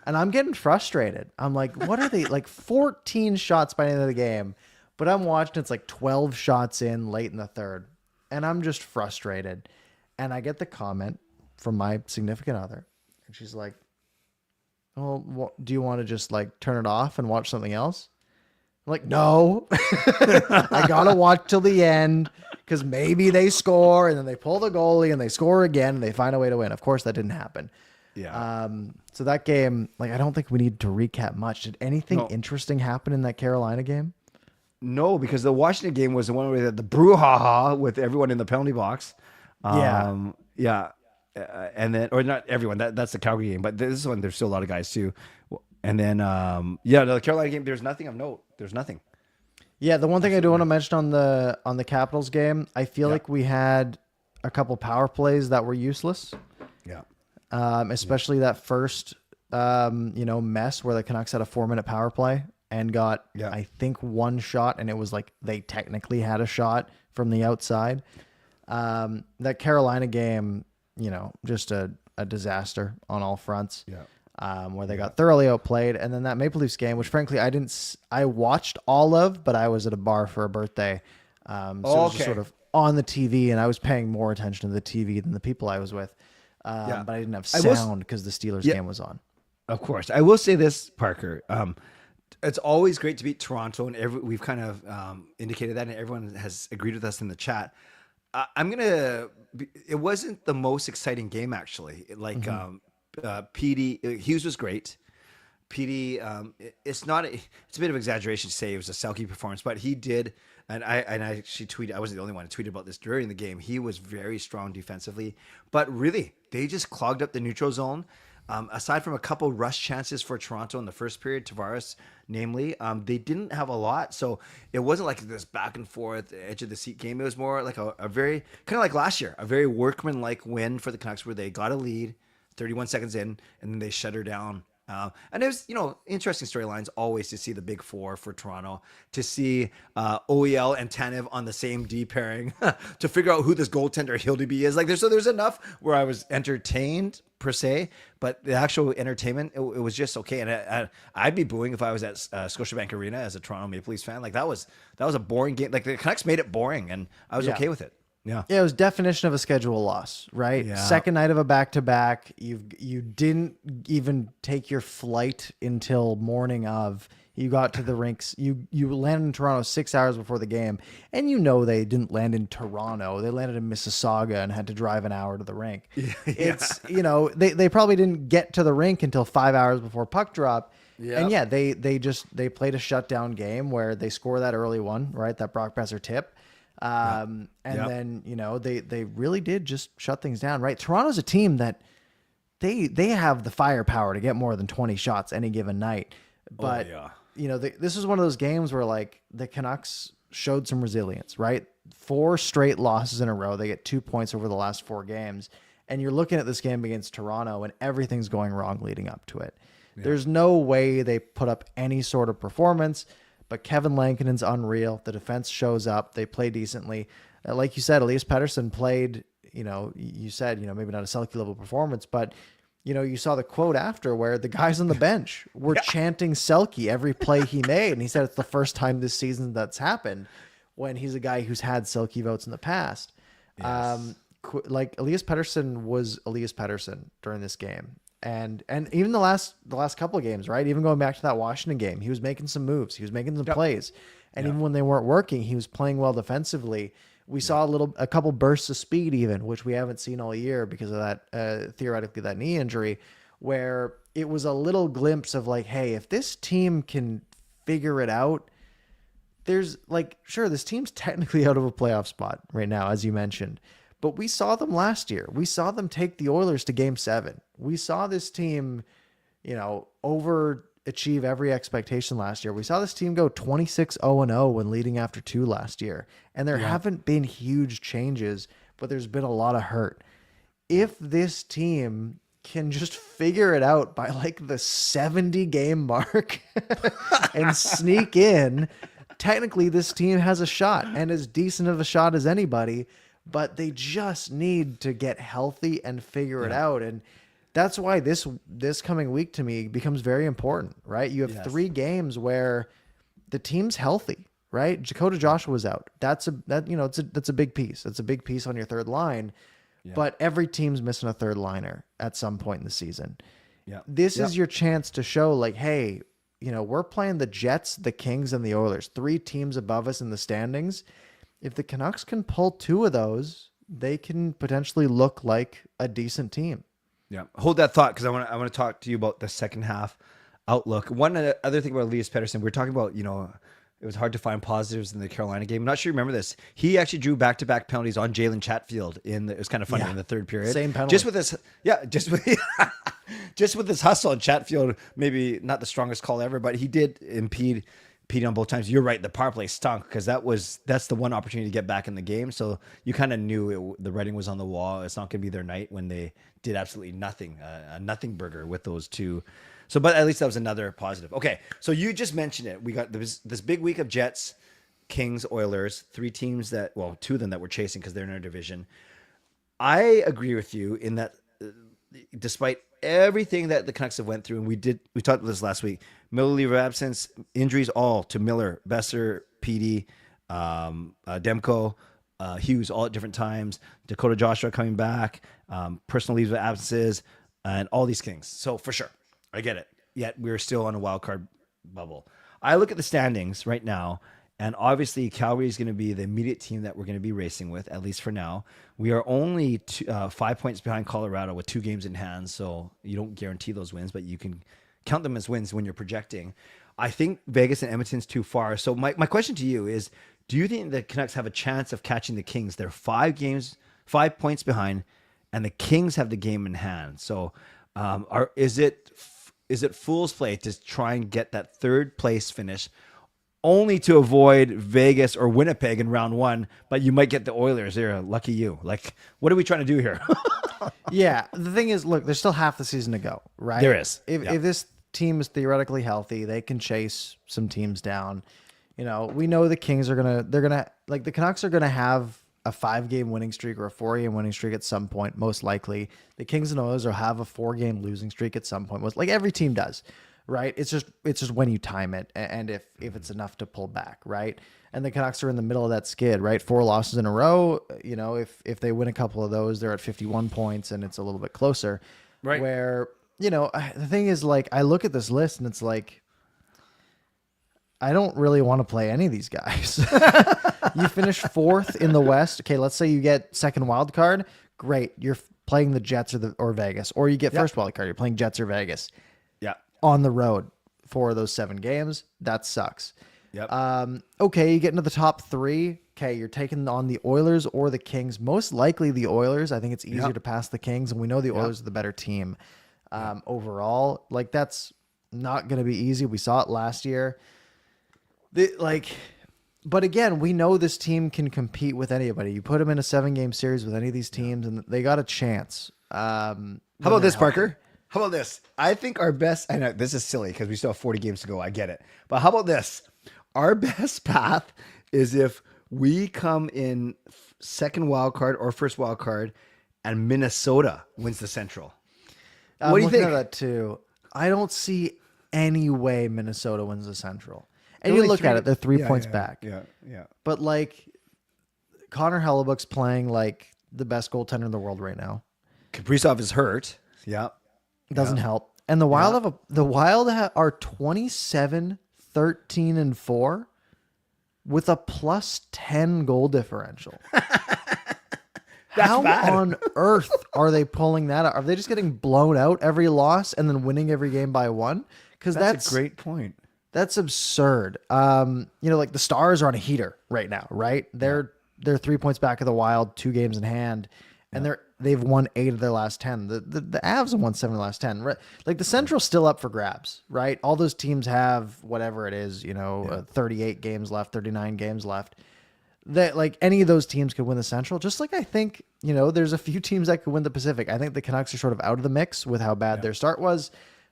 A: And I'm getting frustrated. I'm like, what are they, like 14 shots by the end of the game, but I'm watching, it's like 12 shots in late in the third. And I'm just frustrated. And I get the comment from my significant other. And she's like, well, do you want to just like turn it off and watch something else? I'm like, no, I got to watch till the end because maybe they score and then they pull the goalie and they score again and they find a way to win. Of course, that didn't happen.
B: Yeah.
A: So that game, like, I don't think we need to recap much. Did anything interesting happen in that Carolina game?
B: No, because the Washington game was the one where they had the brouhaha with everyone in the penalty box. And then, or not everyone, that's the Calgary game, but this one, there's still a lot of guys too. And then, the Carolina game, there's nothing of note. There's nothing.
A: Yeah. The one thing I do want to mention on the Capitals game, I feel like we had a couple power plays that were useless.
B: Yeah.
A: Especially that first, mess where the Canucks had a 4-minute power play and got, I think, one shot, and it was like they technically had a shot from the outside. That Carolina game, just a disaster on all fronts. Yeah. Where they got thoroughly outplayed, and then that Maple Leafs game, which frankly I watched all of, but I was at a bar for a birthday, so it was just sort of on the TV, and I was paying more attention to the TV than the people I was with. But I didn't have sound because the Steelers game was on.
B: Of course. I will say this, Parker. It's always great to beat Toronto, and we've kind of indicated that, and everyone has agreed with us in the chat. It wasn't the most exciting game, actually. Like, PD, Hughes was great. PD, it's a bit of exaggeration to say it was a Selke performance, but he did. And I actually tweeted, I wasn't the only one to tweet about this during the game. He was very strong defensively, but really, they just clogged up the neutral zone. Aside from a couple rush chances for Toronto in the first period, Tavares, namely, they didn't have a lot. So it wasn't like this back and forth edge of the seat game. It was more like a very, kind of like last year, a very workmanlike win for the Canucks where they got a lead 31 seconds in and then they shut her down. And it was, interesting storylines always to see the big four for Toronto, to see OEL and Tanev on the same D pairing, to figure out who this goaltender Hildeby is. Like, there's enough where I was entertained per se, but the actual entertainment, it was just okay. And I'd be booing if I was at Scotiabank Arena as a Toronto Maple Leafs fan. Like, that was a boring game. Like, the Canucks made it boring, and I was okay with it. Yeah.
A: Yeah, it was definition of a schedule loss, right?
B: Yeah.
A: Second night of a back-to-back. You didn't even take your flight until morning of. You got to the rinks. You landed in Toronto 6 hours before the game, and they didn't land in Toronto. They landed in Mississauga and had to drive an hour to the rink.
B: Yeah.
A: It's they probably didn't get to the rink until 5 hours before puck drop.
B: Yep.
A: And yeah, they played a shutdown game where they score that early one, right? That Brock Besser tip. And then, they really did just shut things down, right? Toronto's a team that they have the firepower to get more than 20 shots any given night. But, this is one of those games where like the Canucks showed some resilience, right? 4 straight losses in a row. They get 2 points over the last 4 games. And you're looking at this game against Toronto and everything's going wrong leading up to it. Yeah. There's no way they put up any sort of performance. But Kevin Lankinen's unreal. The defense shows up. They play decently. Like you said, Elias Pettersson played, you said, maybe not a Selke level performance, but, you saw the quote after where the guys on the bench were chanting Selke every play he made. And he said it's the first time this season that's happened when he's a guy who's had Selke votes in the past. Yes. Like Elias Pettersson was Elias Pettersson during this game. And even the last couple of games, right? Even going back to that Washington game, he was making some moves. He was making some plays. And even when they weren't working, he was playing well defensively. We saw a couple bursts of speed even, which we haven't seen all year because of that, theoretically, that knee injury, where it was a little glimpse of like, hey, if this team can figure it out, there's like, sure, this team's technically out of a playoff spot right now, as you mentioned. But we saw them last year. We saw them take the Oilers to Game 7. We saw this team, overachieve every expectation last year. We saw this team go 26-0-0 when leading after 2 last year. And there haven't been huge changes, but there's been a lot of hurt. If this team can just figure it out by like the 70 game mark and sneak in, technically this team has a shot and as decent of a shot as anybody. But they just need to get healthy and figure it out. And that's why this coming week to me becomes very important, right? You have 3 games where the team's healthy, right? Dakota Joshua's out. That's a big piece. That's a big piece on your third line. Yeah. But every team's missing a third liner at some point in the season. Yeah. This is your chance to show like, hey, we're playing the Jets, the Kings, and the Oilers, 3 teams above us in the standings. If the Canucks can pull 2 of those, they can potentially look like a decent team.
B: Yeah. Hold that thought because I want to talk to you about the second half outlook. One other thing about Elias Pettersson, we're talking about, it was hard to find positives in the Carolina game. I'm not sure you remember this. He actually drew back-to-back penalties on Jalen Chatfield it was kind of funny in the third period.
A: Same penalty.
B: Just with this hustle on Chatfield, maybe not the strongest call ever, but he did impede on both times. You're right. The power play stunk because that's the one opportunity to get back in the game. So you kind of knew the writing was on the wall. It's not going to be their night when they did absolutely nothing, a nothing burger with those 2. So, but at least that was another positive. Okay. So you just mentioned it. We got this big week of Jets, Kings, Oilers, 3 teams 2 of them that we're chasing because they're in our division. I agree with you in that despite everything that the Canucks have went through, and we talked about this last week, Miller leave of absence, injuries all to Miller, Besser, PD, Demko, Hughes all at different times, Dakota Joshua coming back, personal leaves of absences, and all these things. So for sure, I get it. Yet we're still on a wild card bubble. I look at the standings right now, and obviously Calgary is going to be the immediate team that we're going to be racing with, at least for now. We are only 5 points behind Colorado with 2 games in hand, so you don't guarantee those wins, but you can count them as wins when you're projecting. I think Vegas and Edmonton's too far. So my question to you is, do you think the Canucks have a chance of catching the Kings? They're 5 points behind, and the Kings have the game in hand. So is it fool's play to try and get that third place finish, only to avoid Vegas or Winnipeg in round 1, but you might get the Oilers there. Lucky you. Like, what are we trying to do here?
A: Yeah. The thing is, look, there's still half the season to go, right?
B: There is.
A: If this team is theoretically healthy, they can chase some teams down. We know the Kings the Canucks are going to have a 5-game winning streak or a 4-game winning streak at some point, most likely. The Kings and Oilers will have a 4-game losing streak at some point, like every team does. right? It's just when you time it and if it's enough to pull back, right? And the Canucks are in the middle of that skid, right? 4 losses in a row. You know, if they win a couple of those, they're at 51 points and it's a little bit closer.
B: Right.
A: Where, you know, the thing is, like, I look at this list and it's like, I don't really want to play any of these guys. You finish 4th in the West. Okay, let's say you get second wild card. Great. You're playing the Jets or Vegas. Or you get first wild card. You're playing Jets or Vegas.
B: Yeah.
A: On the road for those 7 games. That sucks.
B: Yep.
A: Okay, you get into the top 3. Okay, you're taking on the Oilers or the Kings. Most likely the Oilers. I think it's easier to pass the Kings, and we know the Oilers are the better team overall. Like, that's not going to be easy. We saw it last year. But again, we know this team can compete with anybody. You put them in a 7-game series with any of these teams, and they got a chance.
B: How about this, Parker? How about this? I think our best, I know this is silly because we still have 40 games to go. I get it. But how about this? Our best path is if we come in second wild card or first wild card and Minnesota wins the Central. What do you think?
A: At that too. I don't see any way Minnesota wins the Central. And
B: They're
A: you
B: only
A: look at it, they're 3 points back.
B: Yeah.
A: But, like, Connor Hellebuck's playing like the best goaltender in the world right now.
B: Kaprizov is hurt. Yeah.
A: Doesn't help. And the Wild are 27, 13, and 4 with a plus 10 goal differential. How
B: bad.
A: on earth are they pulling that out? Are they just getting blown out every loss and then winning every game by 1? Because
B: That's a great point.
A: That's absurd. You know, like the Stars are on a heater right now, right? They're 3 points back of the Wild, 2 games in hand, and they've won 8 of their last 10. The Avs have won 7 of the last 10. Right? Like, the Central's still up for grabs, right? All those teams have whatever it is, 38 games left, 39 games left. That, like, any of those teams could win the Central. Just like I think, there's a few teams that could win the Pacific. I think the Canucks are sort of out of the mix with how bad their start was.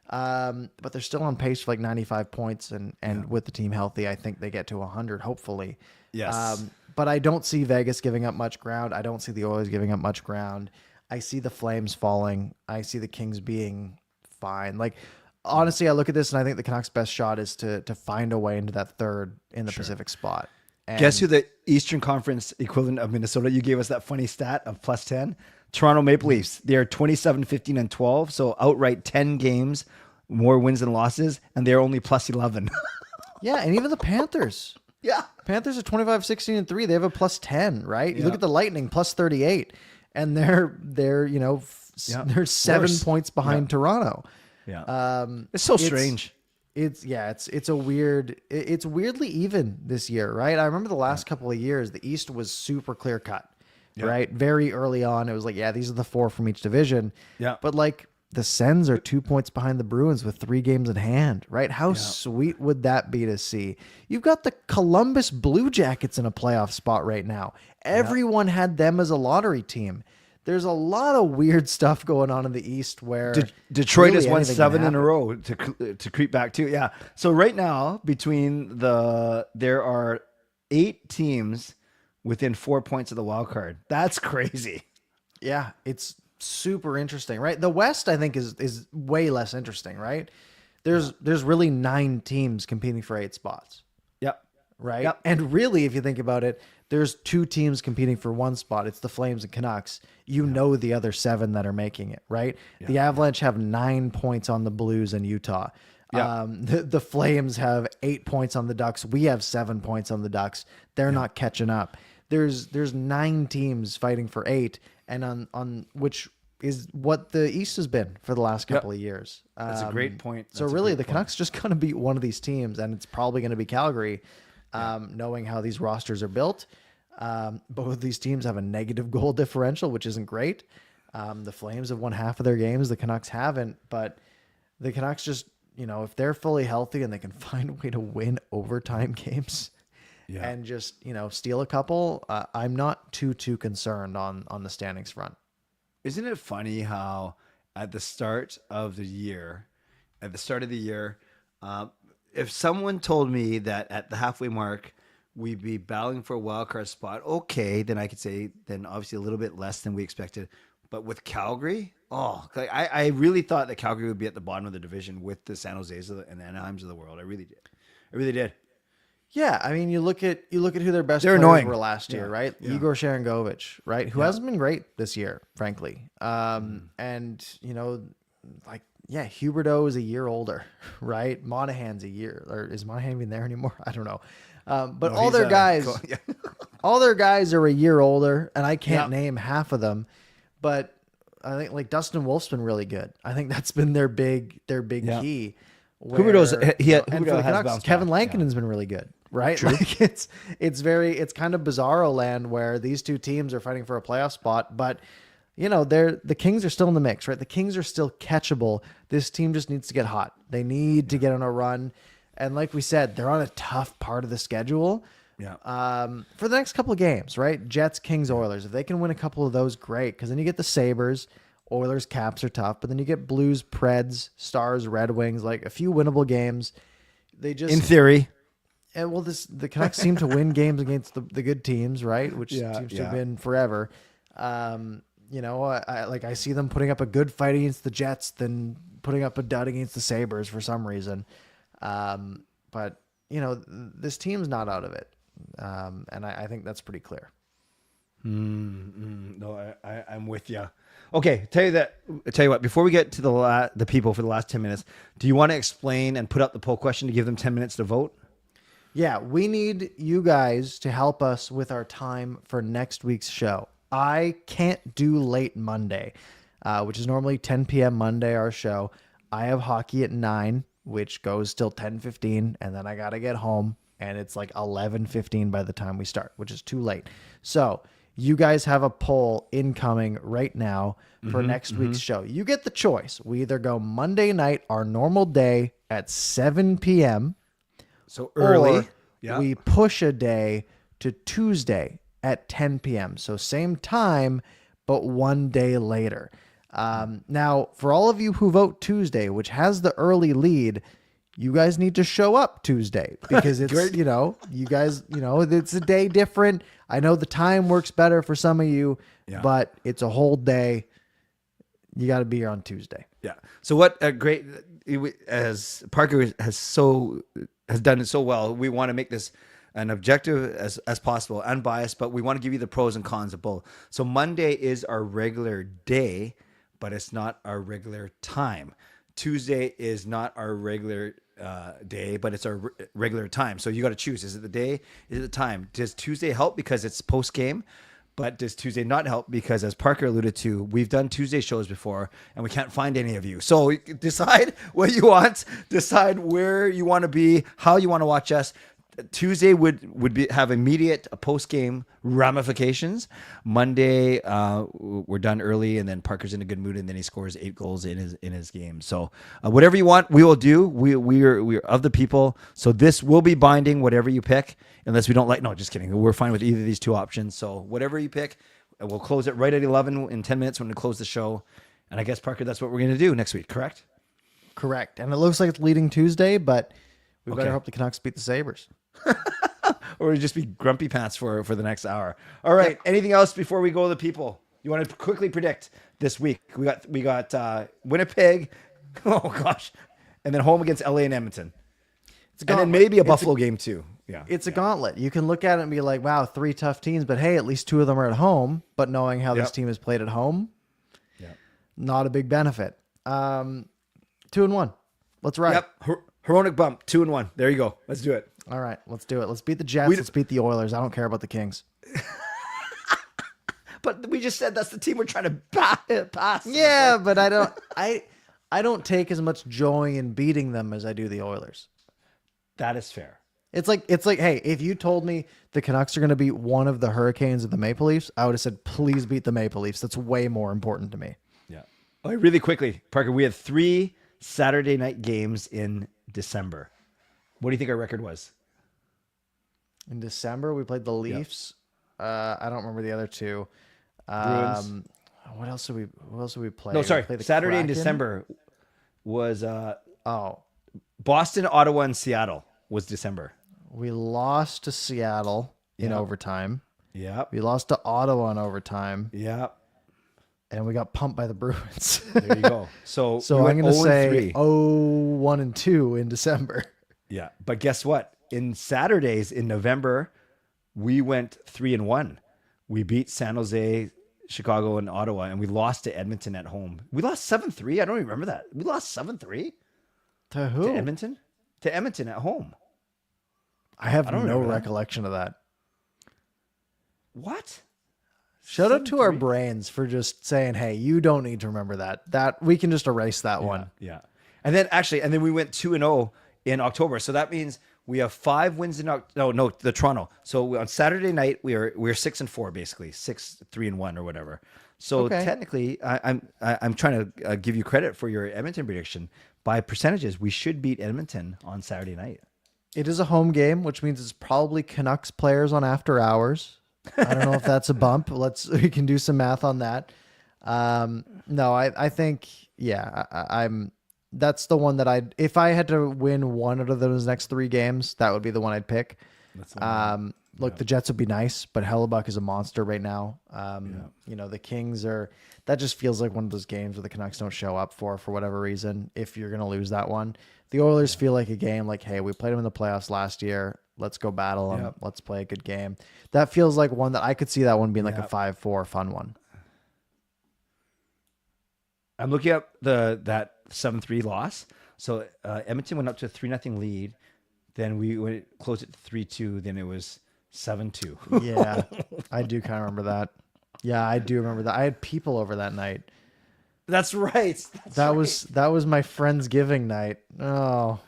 A: But they're still on pace for like 95 points, and with the team healthy, I think they get to 100, hopefully.
B: Yes.
A: But I don't see Vegas giving up much ground. I don't see the Oilers giving up much ground. I see the Flames falling. I see the Kings being fine. Like, honestly, I look at this and I think the Canucks' best shot is to find a way into that third in the Pacific spot. And
B: guess who the Eastern Conference equivalent of Minnesota? You gave us that funny stat of plus 10. Toronto Maple Leafs. They're 27, 15, and 12. So outright 10 games, more wins than losses, and they're only plus 11.
A: Yeah, and even the Panthers.
B: Yeah.
A: Panthers are 25, 16, and 3. They have a plus 10, right? You look at the Lightning, plus 38, and they're they're 7 points behind Toronto.
B: Yeah. It's so strange.
A: It's weirdly even this year, right? I remember the last couple of years, the East was super clear cut, right? Very early on, it was like, these are the 4 from each division.
B: Yeah.
A: But like the Sens are 2 points behind the Bruins with 3 games in hand, right? How sweet would that be to see? You've got the Columbus Blue Jackets in a playoff spot right now. Everyone had them as a lottery team. There's a lot of weird stuff going on in the East where
B: Detroit
A: really
B: has won
A: anything
B: 7
A: can
B: in a row to creep back too. Yeah. So right now there are 8 teams within 4 points of the wild card. That's crazy.
A: Yeah, it's super interesting, right? The West, I think, is way less interesting, right? There's really 9 teams competing for 8 spots.
B: Yep.
A: Right.
B: Yep.
A: And really, if you think about it, there's 2 teams competing for 1 spot. It's the Flames and Canucks. Know the other 7 that are making it, right? Yeah. The Avalanche have 9 points on the Blues and Utah. Yeah. The Flames have 8 points on the Ducks. We have 7 points on the Ducks. They're not catching up. There's 9 teams fighting for 8, and on which is what the East has been for the last couple of years.
B: That's a great point.
A: So really, the Canucks just going to beat one of these teams, and it's probably going to be Calgary. Knowing how these rosters are built, both of these teams have a negative goal differential, which isn't great. The Flames have won half of their games. The Canucks haven't, but the Canucks just, if they're fully healthy and they can find a way to win overtime games and just, steal a couple, I'm not too concerned on the standings front.
B: Isn't it funny how at the start of the year, if someone told me that at the halfway mark, we'd be battling for a wild card spot, okay, then I could say then obviously a little bit less than we expected. But with Calgary, Oh, I really thought that Calgary would be at the bottom of the division with the San Jose's and the Anaheims of the world. I really did. I really did.
A: Yeah, I mean, you look at who their best
B: They're
A: players
B: annoying.
A: were last year, right?
B: Yeah.
A: Igor Sharangovich, right, who hasn't been great this year, frankly. And like, yeah, Huberdeau is a year older, right? Monahan's a year, or is Monahan even there anymore? I don't know. But
B: No,
A: all
B: he's
A: their guys, all their guys are a year older, and I can't name half of them. But I think like Dustin Wolf's been really good. I think that's been their big key.
B: Huberdeau's
A: And for the
B: has
A: Canucks,
B: bounced
A: Kevin
B: back.
A: Lankinen's been really good, right? Like it's kind of bizarro land where these two teams are fighting for a playoff spot, but the Kings are still in the mix, right? The Kings are still catchable. This team just needs to get hot. They need to get on a run, and like we said, they're on a tough part of the schedule.
B: Yeah.
A: For the next couple of games, right? Jets, Kings, Oilers. If they can win a couple of those, great. Because then you get the Sabres. Oilers, Caps are tough, but then you get Blues, Preds, Stars, Red Wings, like a few winnable games. They just,
B: in theory,
A: and well, the Canucks seem to win games against the good teams, right? Which seems to have been forever. I see them putting up a good fight against the Jets, then putting up a dud against the Sabres for some reason. But this team's not out of it, and I think that's pretty clear.
B: No, I'm with you. Okay, tell you what. Before we get to the people for the last 10 minutes, do you want to explain and put up the poll question to give them 10 minutes to vote?
A: Yeah, we need you guys to help us with our time for next week's show. I can't do late Monday, which is normally 10 p.m. Monday, our show. I have hockey at 9, which goes till 10:15, and then I got to get home, and it's like 11:15 by the time we start, which is too late. So you guys have a poll incoming right now for next week's show. You get the choice. We either go Monday night, our normal day, at 7 p.m.,
B: so early.
A: Or we push a day to Tuesday at 10 p.m. So same time, but one day later. Now, for all of you who vote Tuesday, which has the early lead, you guys need to show up Tuesday because it's, you guys, it's a day different. I know the time works better for some of you, but it's a whole day. You got to be here on Tuesday.
B: Yeah. So what a great, as Parker has done it so well, we want to make this an objective as possible, unbiased, but we want to give you the pros and cons of both. So Monday is our regular day, but it's not our regular time. Tuesday is not our regular day, but it's our regular time. So you got to choose. Is it the day? Is it the time? Does Tuesday help because it's post game? But does Tuesday not help? Because as Parker alluded to, we've done Tuesday shows before and we can't find any of you. So decide what you want, decide where you want to be, how you want to watch us. Tuesday would have immediate post game ramifications. Monday, we're done early, and then Parker's in a good mood, and then he scores 8 goals in his game. So whatever you want, we will do. We're of the people. So this will be binding. Whatever you pick, unless we don't like. No, just kidding. We're fine with either of these two options. So whatever you pick, we'll close it right at 11 in 10 minutes when we close the show. And I guess Parker, that's what we're going to do next week. Correct?
A: Correct. And it looks like it's leading Tuesday, but we better hope the Canucks beat the Sabres.
B: Or just be grumpy pants for the next hour. All right. Anything else before we go to the people? You want to quickly predict this week? We got Winnipeg. Oh gosh, and then home against LA and Edmonton. And then maybe a Buffalo game too. Yeah,
A: it's a gauntlet. You can look at it and be like, "Wow, 3 tough teams," but hey, at least 2 of them are at home. But knowing how this team has played at home, not a big benefit. 2-1. Let's ride.
B: Yep. Hronek bump 2-1. There you go. Let's do it.
A: All right, let's do it. Let's beat the Jets. Let's beat the Oilers. I don't care about the Kings.
B: But we just said that's the team we're trying to pass.
A: Yeah, but I don't take as much joy in beating them as I do the Oilers.
B: That is fair.
A: It's like, hey, if you told me the Canucks are going to beat one of the Hurricanes or the Maple Leafs, I would have said, please beat the Maple Leafs. That's way more important to me.
B: Yeah. Okay, really quickly, Parker, we had 3 Saturday night games in December. What do you think our record was?
A: In December, we played the Leafs. I don't remember the other 2.
B: Bruins.
A: What else did we play?
B: No, sorry. Saturday in December was Boston, Ottawa, and Seattle was December.
A: We lost to Seattle in overtime.
B: Yeah.
A: We lost to Ottawa in overtime.
B: Yeah.
A: and we got pumped by the Bruins.
B: There you go. So
A: So
B: we
A: I'm
B: went
A: going to
B: 0 and
A: say
B: 3.
A: 0-1-2 in December.
B: Yeah, but guess what? In Saturdays in November, we went 3-1. We beat San Jose, Chicago, and Ottawa, and we lost to Edmonton at home. We lost 7-3. I don't even remember that. We lost 7-3
A: To who?
B: to Edmonton. To Edmonton at home.
A: I have
B: don't
A: no
B: remember that.
A: recollection of that.
B: What?
A: Shout out to our
B: 7-3?
A: brains for just saying, hey, you don't need to remember that. That we can just erase that one.
B: Yeah. And then we went 2-0 in October. So that means we have 5 wins in the Toronto. So on Saturday night we were 6-4 basically, 6-3-1 or whatever. So
A: Okay.
B: technically, I'm trying to give you credit for your Edmonton prediction. By percentages, we should beat Edmonton on Saturday night.
A: It is a home game, which means it's probably Canucks players on after hours. I don't know if that's a bump. We can do some math on that. No, I think, yeah, I'm that's the one that if I had to win one out of those next 3 games, that would be the one I'd pick. Look, the Jets would be nice, but Hellebuck is a monster right now. The Kings that just feels like one of those games where the Canucks don't show up for whatever reason, if you're going to lose that one. The Oilers feel like a game like, hey, we played them in the playoffs last year. Let's go battle them.
B: Yep.
A: Let's play a good game. That feels like one that I could see that one being like a 5-4 fun one.
B: I'm looking up that 7-3 loss. So Edmonton went up to a 3-0 lead. Then we closed it to 3-2. Then it was 7-2.
A: Yeah, I do kind of remember that. Yeah, I do remember that. I had people over that night.
B: That's right.
A: That was my Friendsgiving night. Oh,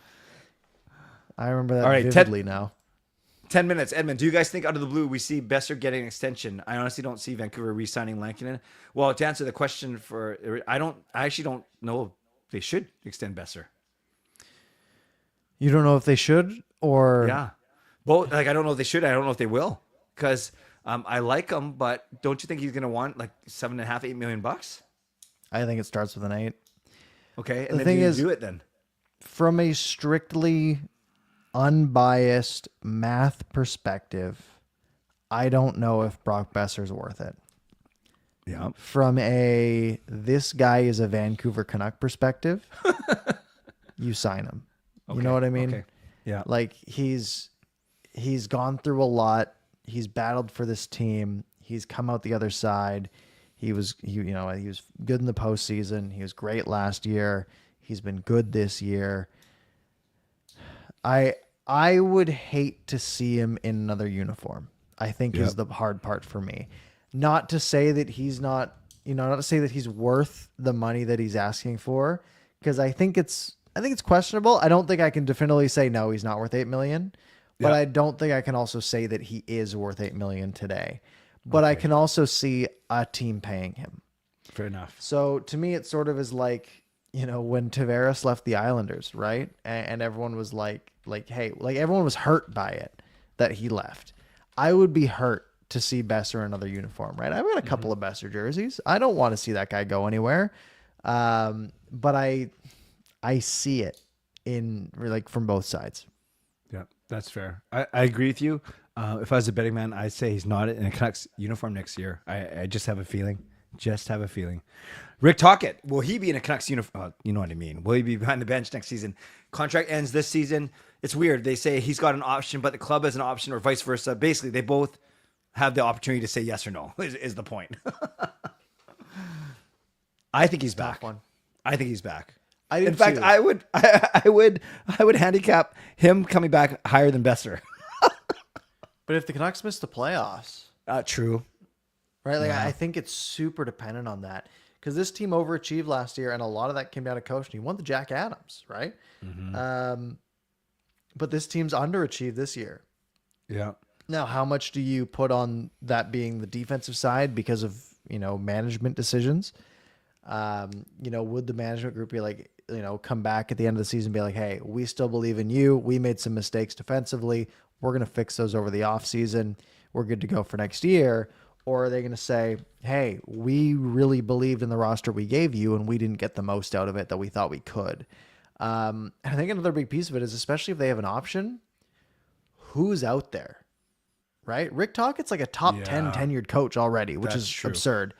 A: I remember that
B: All right,
A: vividly now.
B: 10 minutes. Edmund, do you guys think out of the blue we see Besser getting an extension? I honestly don't see Vancouver re-signing Lankinen. Well, to answer the question I actually don't know if they should extend Besser.
A: You don't know if they should or...
B: Yeah. Both. Like, I don't know if they should. I don't know if they will. Because I like him, but don't you think he's going to want like $7.5-8 million bucks?
A: I think it starts with an 8.
B: Okay. And
A: The
B: then
A: thing
B: you
A: is-
B: do it then.
A: From a strictly unbiased math perspective, I don't know if Brock Besser's worth it.
B: Yeah.
A: From this guy is a Vancouver Canuck perspective, you sign him. You know what I mean?
B: Okay. Yeah.
A: Like he's gone through a lot. He's battled for this team. He's come out the other side. He was good in the postseason. He was great last year. He's been good this year. I would hate to see him in another uniform. I think is the hard part for me. Not to say that he's not to say that he's worth the money that he's asking for, because I think it's questionable. I don't think I can definitively say no, he's not worth $8 million, but I don't think I can also say that he is worth $8 million today. But I can also see a team paying him.
B: Fair enough.
A: So to me, it sort of is like, when Tavares left the Islanders, right? And everyone was like, hey, like everyone was hurt by it that he left. I would be hurt to see Besser in another uniform, right? I've got a couple of Besser jerseys. I don't want to see that guy go anywhere. But I see it from both sides.
B: Yeah, that's fair. I agree with you. If I was a betting man, I'd say he's not in a Canucks uniform next year. I just have a feeling. Rick Tocchet, will he be in a Canucks uniform? You know what I mean. Will he be behind the bench next season? Contract ends this season. It's weird. They say he's got an option, but the club has an option, or vice versa. Basically, they both have the opportunity to say yes or no, is the point. I think he's back.
A: one.
B: I think he's back.
A: I do
B: In fact,
A: too.
B: I would handicap him coming back higher than Besser.
A: But if the Canucks miss the playoffs,
B: True.
A: right? Like I think it's super dependent on that, because this team overachieved last year, and a lot of that came down to coaching. He won the Jack Adams, right? But this team's underachieved this year.
B: Yeah.
A: Now, how much do you put on that being the defensive side because of management decisions? Would the management group be like, come back at the end of the season and be like, hey, we still believe in you. We made some mistakes defensively. We're going to fix those over the offseason. We're good to go for next year. Or are they going to say, hey, we really believed in the roster we gave you, and we didn't get the most out of it that we thought we could? And I think another big piece of it is, especially if they have an option, who's out there, right? Rick Tocchet's like a top 10 tenured coach already, which
B: That's
A: is
B: true.
A: absurd.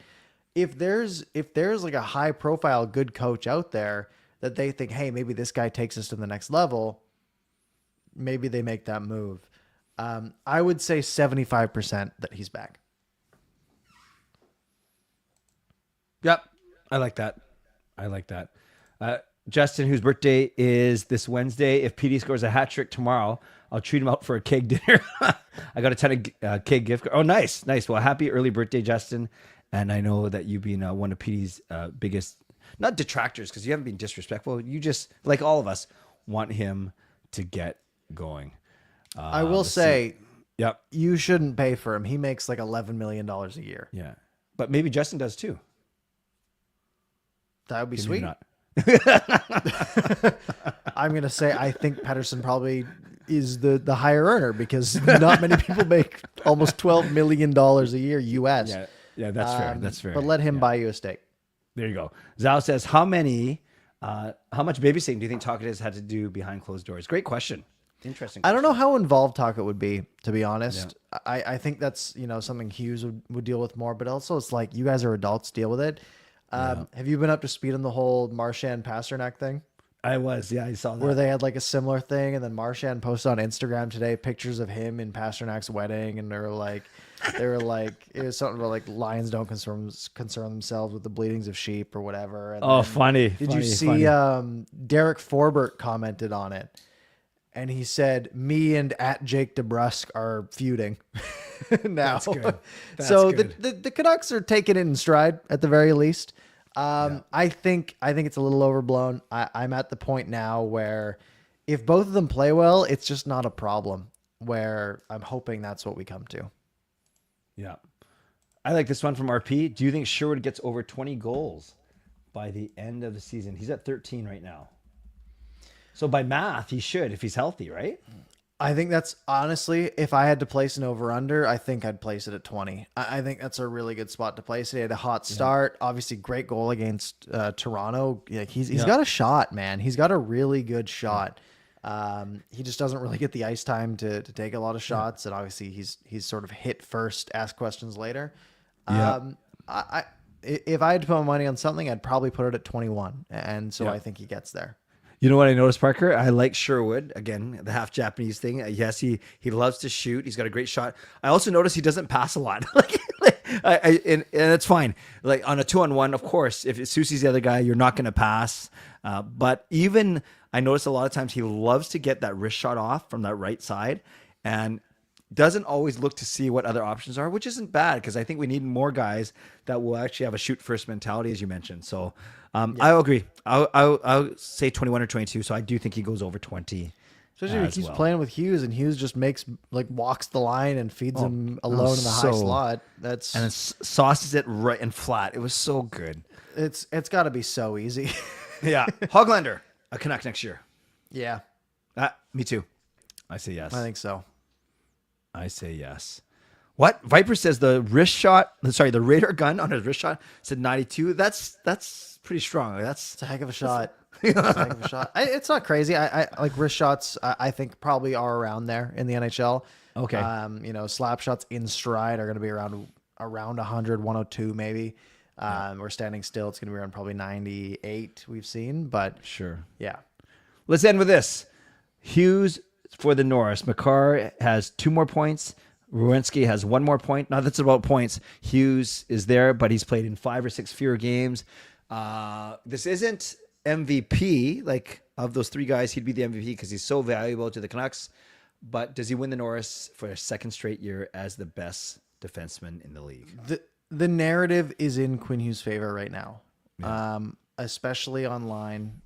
A: if there's like a high profile good coach out there that they think, hey, maybe this guy takes us to the next level, maybe they make that move. I would say 75% that he's back.
C: Yep. I like that. Justin, whose birthday is this Wednesday, if PD scores a hat trick tomorrow, I'll treat him out for a keg dinner. I got a ton of keg gift. Oh, nice. Well, happy early birthday, Justin. And I know that you've been one of PD's biggest, not detractors, because you haven't been disrespectful. You just, like all of us, want him to get going.
A: I will say,
C: yep,
A: you shouldn't pay for him. He makes like $11 million a year.
C: Yeah. But maybe Justin does too.
A: That would be
C: Maybe
A: sweet.
C: not.
A: I'm going to say I think Pettersson probably is the higher earner because not many people make almost $12 million a year US.
C: Yeah, that's fair. That's fair.
A: But let him buy you a steak.
C: There you go. Zhao says, how much babysitting do you think Taka has had to do behind closed doors? Great question. Interesting question.
A: I don't know how involved Taka would be, to be honest. Yeah. I think that's, something Hughes would deal with more, but also it's like, you guys are adults, deal with it. Have you been up to speed on the whole Marchand Pasternak thing?
C: I was, I saw that.
A: Where they had like a similar thing, and then Marchand posted on Instagram today pictures of him in Pasternak's wedding, and they were like, it was something about like lions don't concern themselves with the bleatings of sheep or whatever. And
C: funny.
A: Did you see Derek Forbert commented on it? And he said, me and @Jake DeBrusque are feuding now.
C: That's good.
A: So
C: good.
A: The Canucks are taking it in stride at the very least. I think it's a little overblown. I'm at the point now where if both of them play well, it's just not a problem, where I'm hoping that's what we come to.
C: Yeah. I like this one from RP. Do you think Sherwood gets over 20 goals by the end of the season? He's at 13 right now. So by math, he should if he's healthy, right?
A: I think that's honestly, if I had to place an over-under, I think I'd place it at 20. I think that's a really good spot to place it. He had a hot start. Obviously, great goal against Toronto. Like he's got a shot, man. He's got a really good shot. He just doesn't really get the ice time to take a lot of shots, and obviously he's sort of hit first, ask questions later. If I had to put my money on something, I'd probably put it at 21, and so I think he gets there.
C: You know what I noticed, Parker? I like Sherwood. Again, the half Japanese thing. Yes, he loves to shoot. He's got a great shot. I also noticed he doesn't pass a lot. And it's fine. Like on a 2-on-1, of course, if Susie's the other guy, you're not going to pass. But even I noticed a lot of times he loves to get that wrist shot off from that right side and doesn't always look to see what other options are, which isn't bad because I think we need more guys that will actually have a shoot first mentality, as you mentioned. So I'll agree. I'll say 21 or 22. So I do think he goes over 20.
A: Especially if he keeps playing with Hughes, and Hughes just walks the line and feeds him alone in the high slot.
C: And it sauces it right and flat. It was so good.
A: It's got to be so easy.
C: Yeah. Hoglander, a Canuck next year.
A: Yeah.
C: Me too. I say yes.
A: I think so.
C: I say yes. What? Viper says the radar gun on his wrist shot said 92. That's pretty strong. It's
A: a heck of a shot. It's a heck of a shot. It's not crazy. I like wrist shots. I think probably are around there in the NHL.
C: Okay.
A: Slap shots in stride are going to be around 100, 102 maybe. We're standing still. It's going to be around probably 98 we've seen, but
C: sure.
A: Yeah.
C: Let's end with this. Hughes for the Norris. Makar has 2 more points. Rowinski has 1 more point. Now that's about points. Hughes is there, but he's played in 5 or 6 fewer games. This isn't MVP. Like of those 3 guys, he'd be the MVP because he's so valuable to the Canucks. But does he win the Norris for a second straight year as the best defenseman in the league?
A: The narrative is in Quinn Hughes' favor right now. Yeah. Especially online.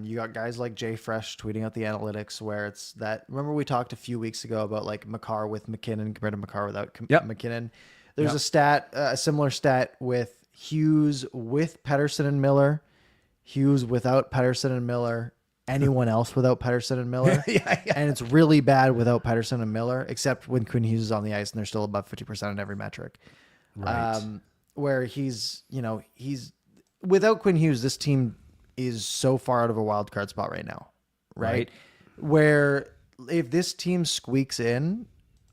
A: You got guys like Jay Fresh tweeting out the analytics where it's that. Remember we talked a few weeks ago about like Makar with McKinnon compared to Makar without McKinnon. There's a similar stat with Hughes with Pettersson and Miller, Hughes without Pettersson and Miller, anyone else without Pettersson and Miller. And it's really bad without Pettersson and Miller, except when Quinn Hughes is on the ice and they're still above 50% in every metric. Right. Where he's without Quinn Hughes, this team is so far out of a wild card spot right now, right? Where if this team squeaks in,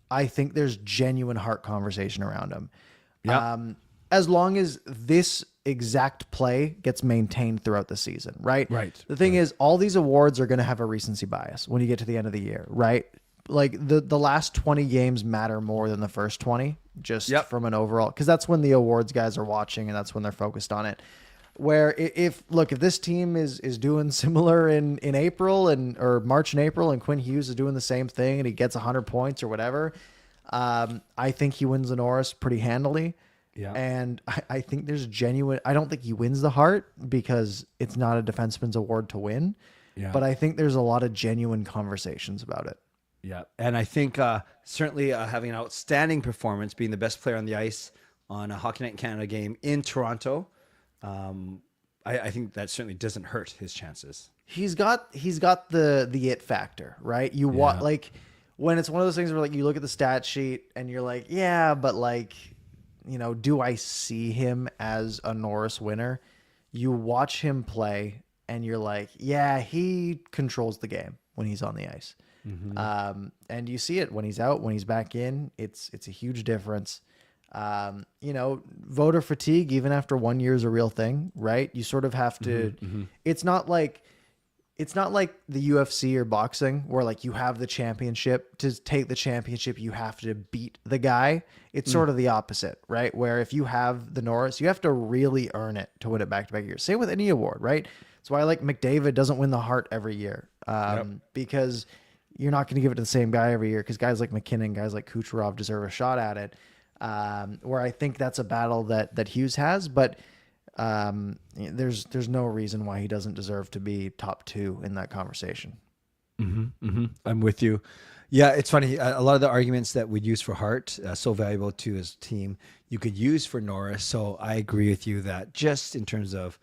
A: I think there's genuine heart conversation around him. as long as this exact play gets maintained throughout the season, right?
C: Right.
A: The thing is, all these awards are going to have a recency bias when you get to the end of the year, right? Like the last 20 games matter more than the first 20, just from an overall, because that's when the awards guys are watching and that's when they're focused on it. Where if this team is doing similar in April or March and April, and Quinn Hughes is doing the same thing and he gets 100 points or whatever, I think he wins the Norris pretty handily.
C: Yeah.
A: And I think there's I don't think he wins the Hart because it's not a defenseman's award to win.
C: Yeah.
A: But I think there's a lot of genuine conversations about it.
C: Yeah. And I think certainly having an outstanding performance, being the best player on the ice on a Hockey Night in Canada game in Toronto, I think that certainly doesn't hurt his chances.
A: He's got the it factor, right? You like when it's one of those things where like you look at the stat sheet and you're like, yeah, but like, do I see him as a Norris winner? You watch him play and you're like, yeah, he controls the game when he's on the ice. Mm-hmm. And you see it when he's out, when he's back in, it's a huge difference. Voter fatigue, even after 1 year, is a real thing, right? You sort of have to, it's not like the UFC or boxing where like you have the championship. To take the championship, you have to beat the guy. It's sort of the opposite, right? Where if you have the Norris, you have to really earn it to win it back-to-back years. Same with any award, right? That's why like McDavid doesn't win the Hart every year, because you're not going to give it to the same guy every year, because guys like McKinnon, guys like Kucherov deserve a shot at it. Where I think that's a battle that Hughes has, but there's no reason why he doesn't deserve to be top 2 in that conversation.
C: I'm with you. Yeah, it's funny. A lot of the arguments that we'd use for Hart, so valuable to his team, you could use for Norris. So I agree with you that just in terms of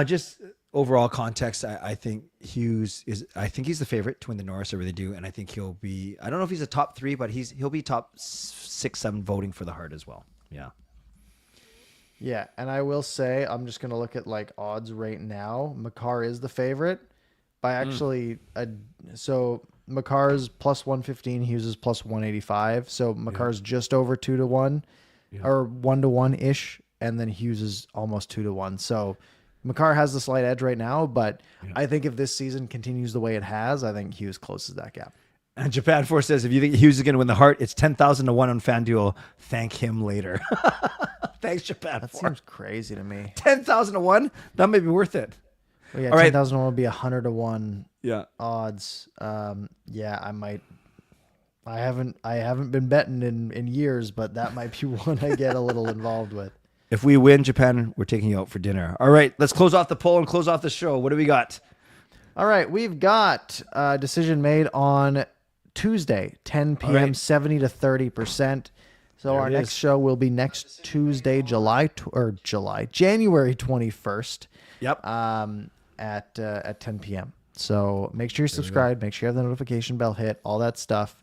C: just overall context, I think Hughes I think he's the favorite to win the Norris. I really do. And I think he'll be, I don't know if he's a top 3, but he'll be top 6, 7 voting for the Hart as well. Yeah.
A: Yeah. And I will say, I'm just going to look at like odds right now. Makar is the favorite by actually, so Makar's plus 115, Hughes is plus 185. So Makar's just over 2-1 or 1-1 ish. And then Hughes is almost 2-1. So Makar has the slight edge right now, but I think if this season continues the way it has, I think Hughes closes that gap.
C: And Japan Force says, if you think Hughes is going to win the Hart, it's 10,000 to 1 on FanDuel. Thank him later. Thanks, Japan Force.
A: That seems crazy to me.
C: 10,000 to 1? That may be worth it.
A: Well, yeah,
C: all
A: 10,000 to 1 would be 100 to 1 odds. I might. I haven't been betting in years, but that might be one I get a little involved with.
C: If we win, Japan, we're taking you out for dinner. All right, let's close off the poll and close off the show. What do we got?
A: All right, we've got a decision made on Tuesday, 10 p.m.,
C: right.
A: 70 to 30%. So
C: There
A: our
C: it
A: next
C: is.
A: show will be next Tuesday, January 21st.
C: Yep.
A: At 10 p.m. So make sure you're subscribed. Make sure you have the notification bell hit, all that stuff.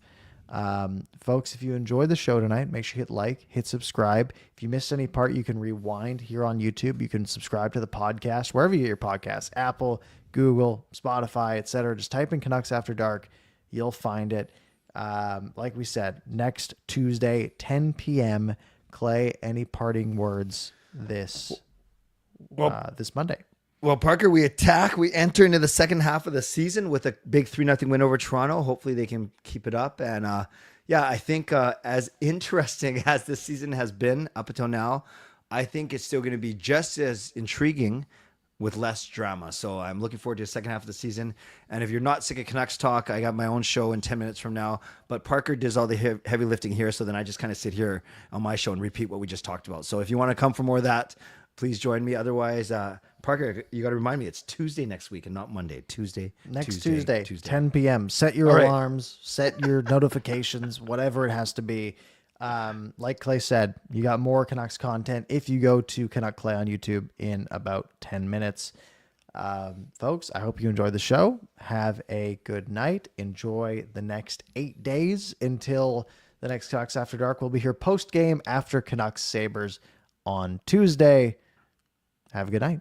A: Folks, if you enjoyed the show tonight, make sure you hit like, hit subscribe. If you missed any part, you can rewind here on YouTube. You can subscribe to the podcast, wherever you get your podcasts, Apple, Google, Spotify, etc. Just type in Canucks After Dark. You'll find it. Like we said, next Tuesday, 10 p.m. Clay, any parting words this Monday?
C: Well, Parker, we enter into the second half of the season with a big 3-0 win over Toronto. Hopefully they can keep it up. And I think as interesting as this season has been up until now, I think it's still going to be just as intriguing with less drama. So I'm looking forward to the second half of the season. And if you're not sick of Canucks talk, I got my own show in 10 minutes from now. But Parker does all the heavy lifting here. So then I just kind of sit here on my show and repeat what we just talked about. So if you want to come for more of that, please join me. Otherwise, Parker, you got to remind me, it's Tuesday next week and not Monday. Tuesday.
A: 10 p.m. Set your alarms, set your notifications, whatever it has to be. Like Clay said, you got more Canucks content if you go to Canuck Clay on YouTube in about 10 minutes. Folks, I hope you enjoyed the show. Have a good night. Enjoy the next 8 days until the next Canucks After Dark. We'll be here post-game after Canucks Sabres on Tuesday. Have a good night.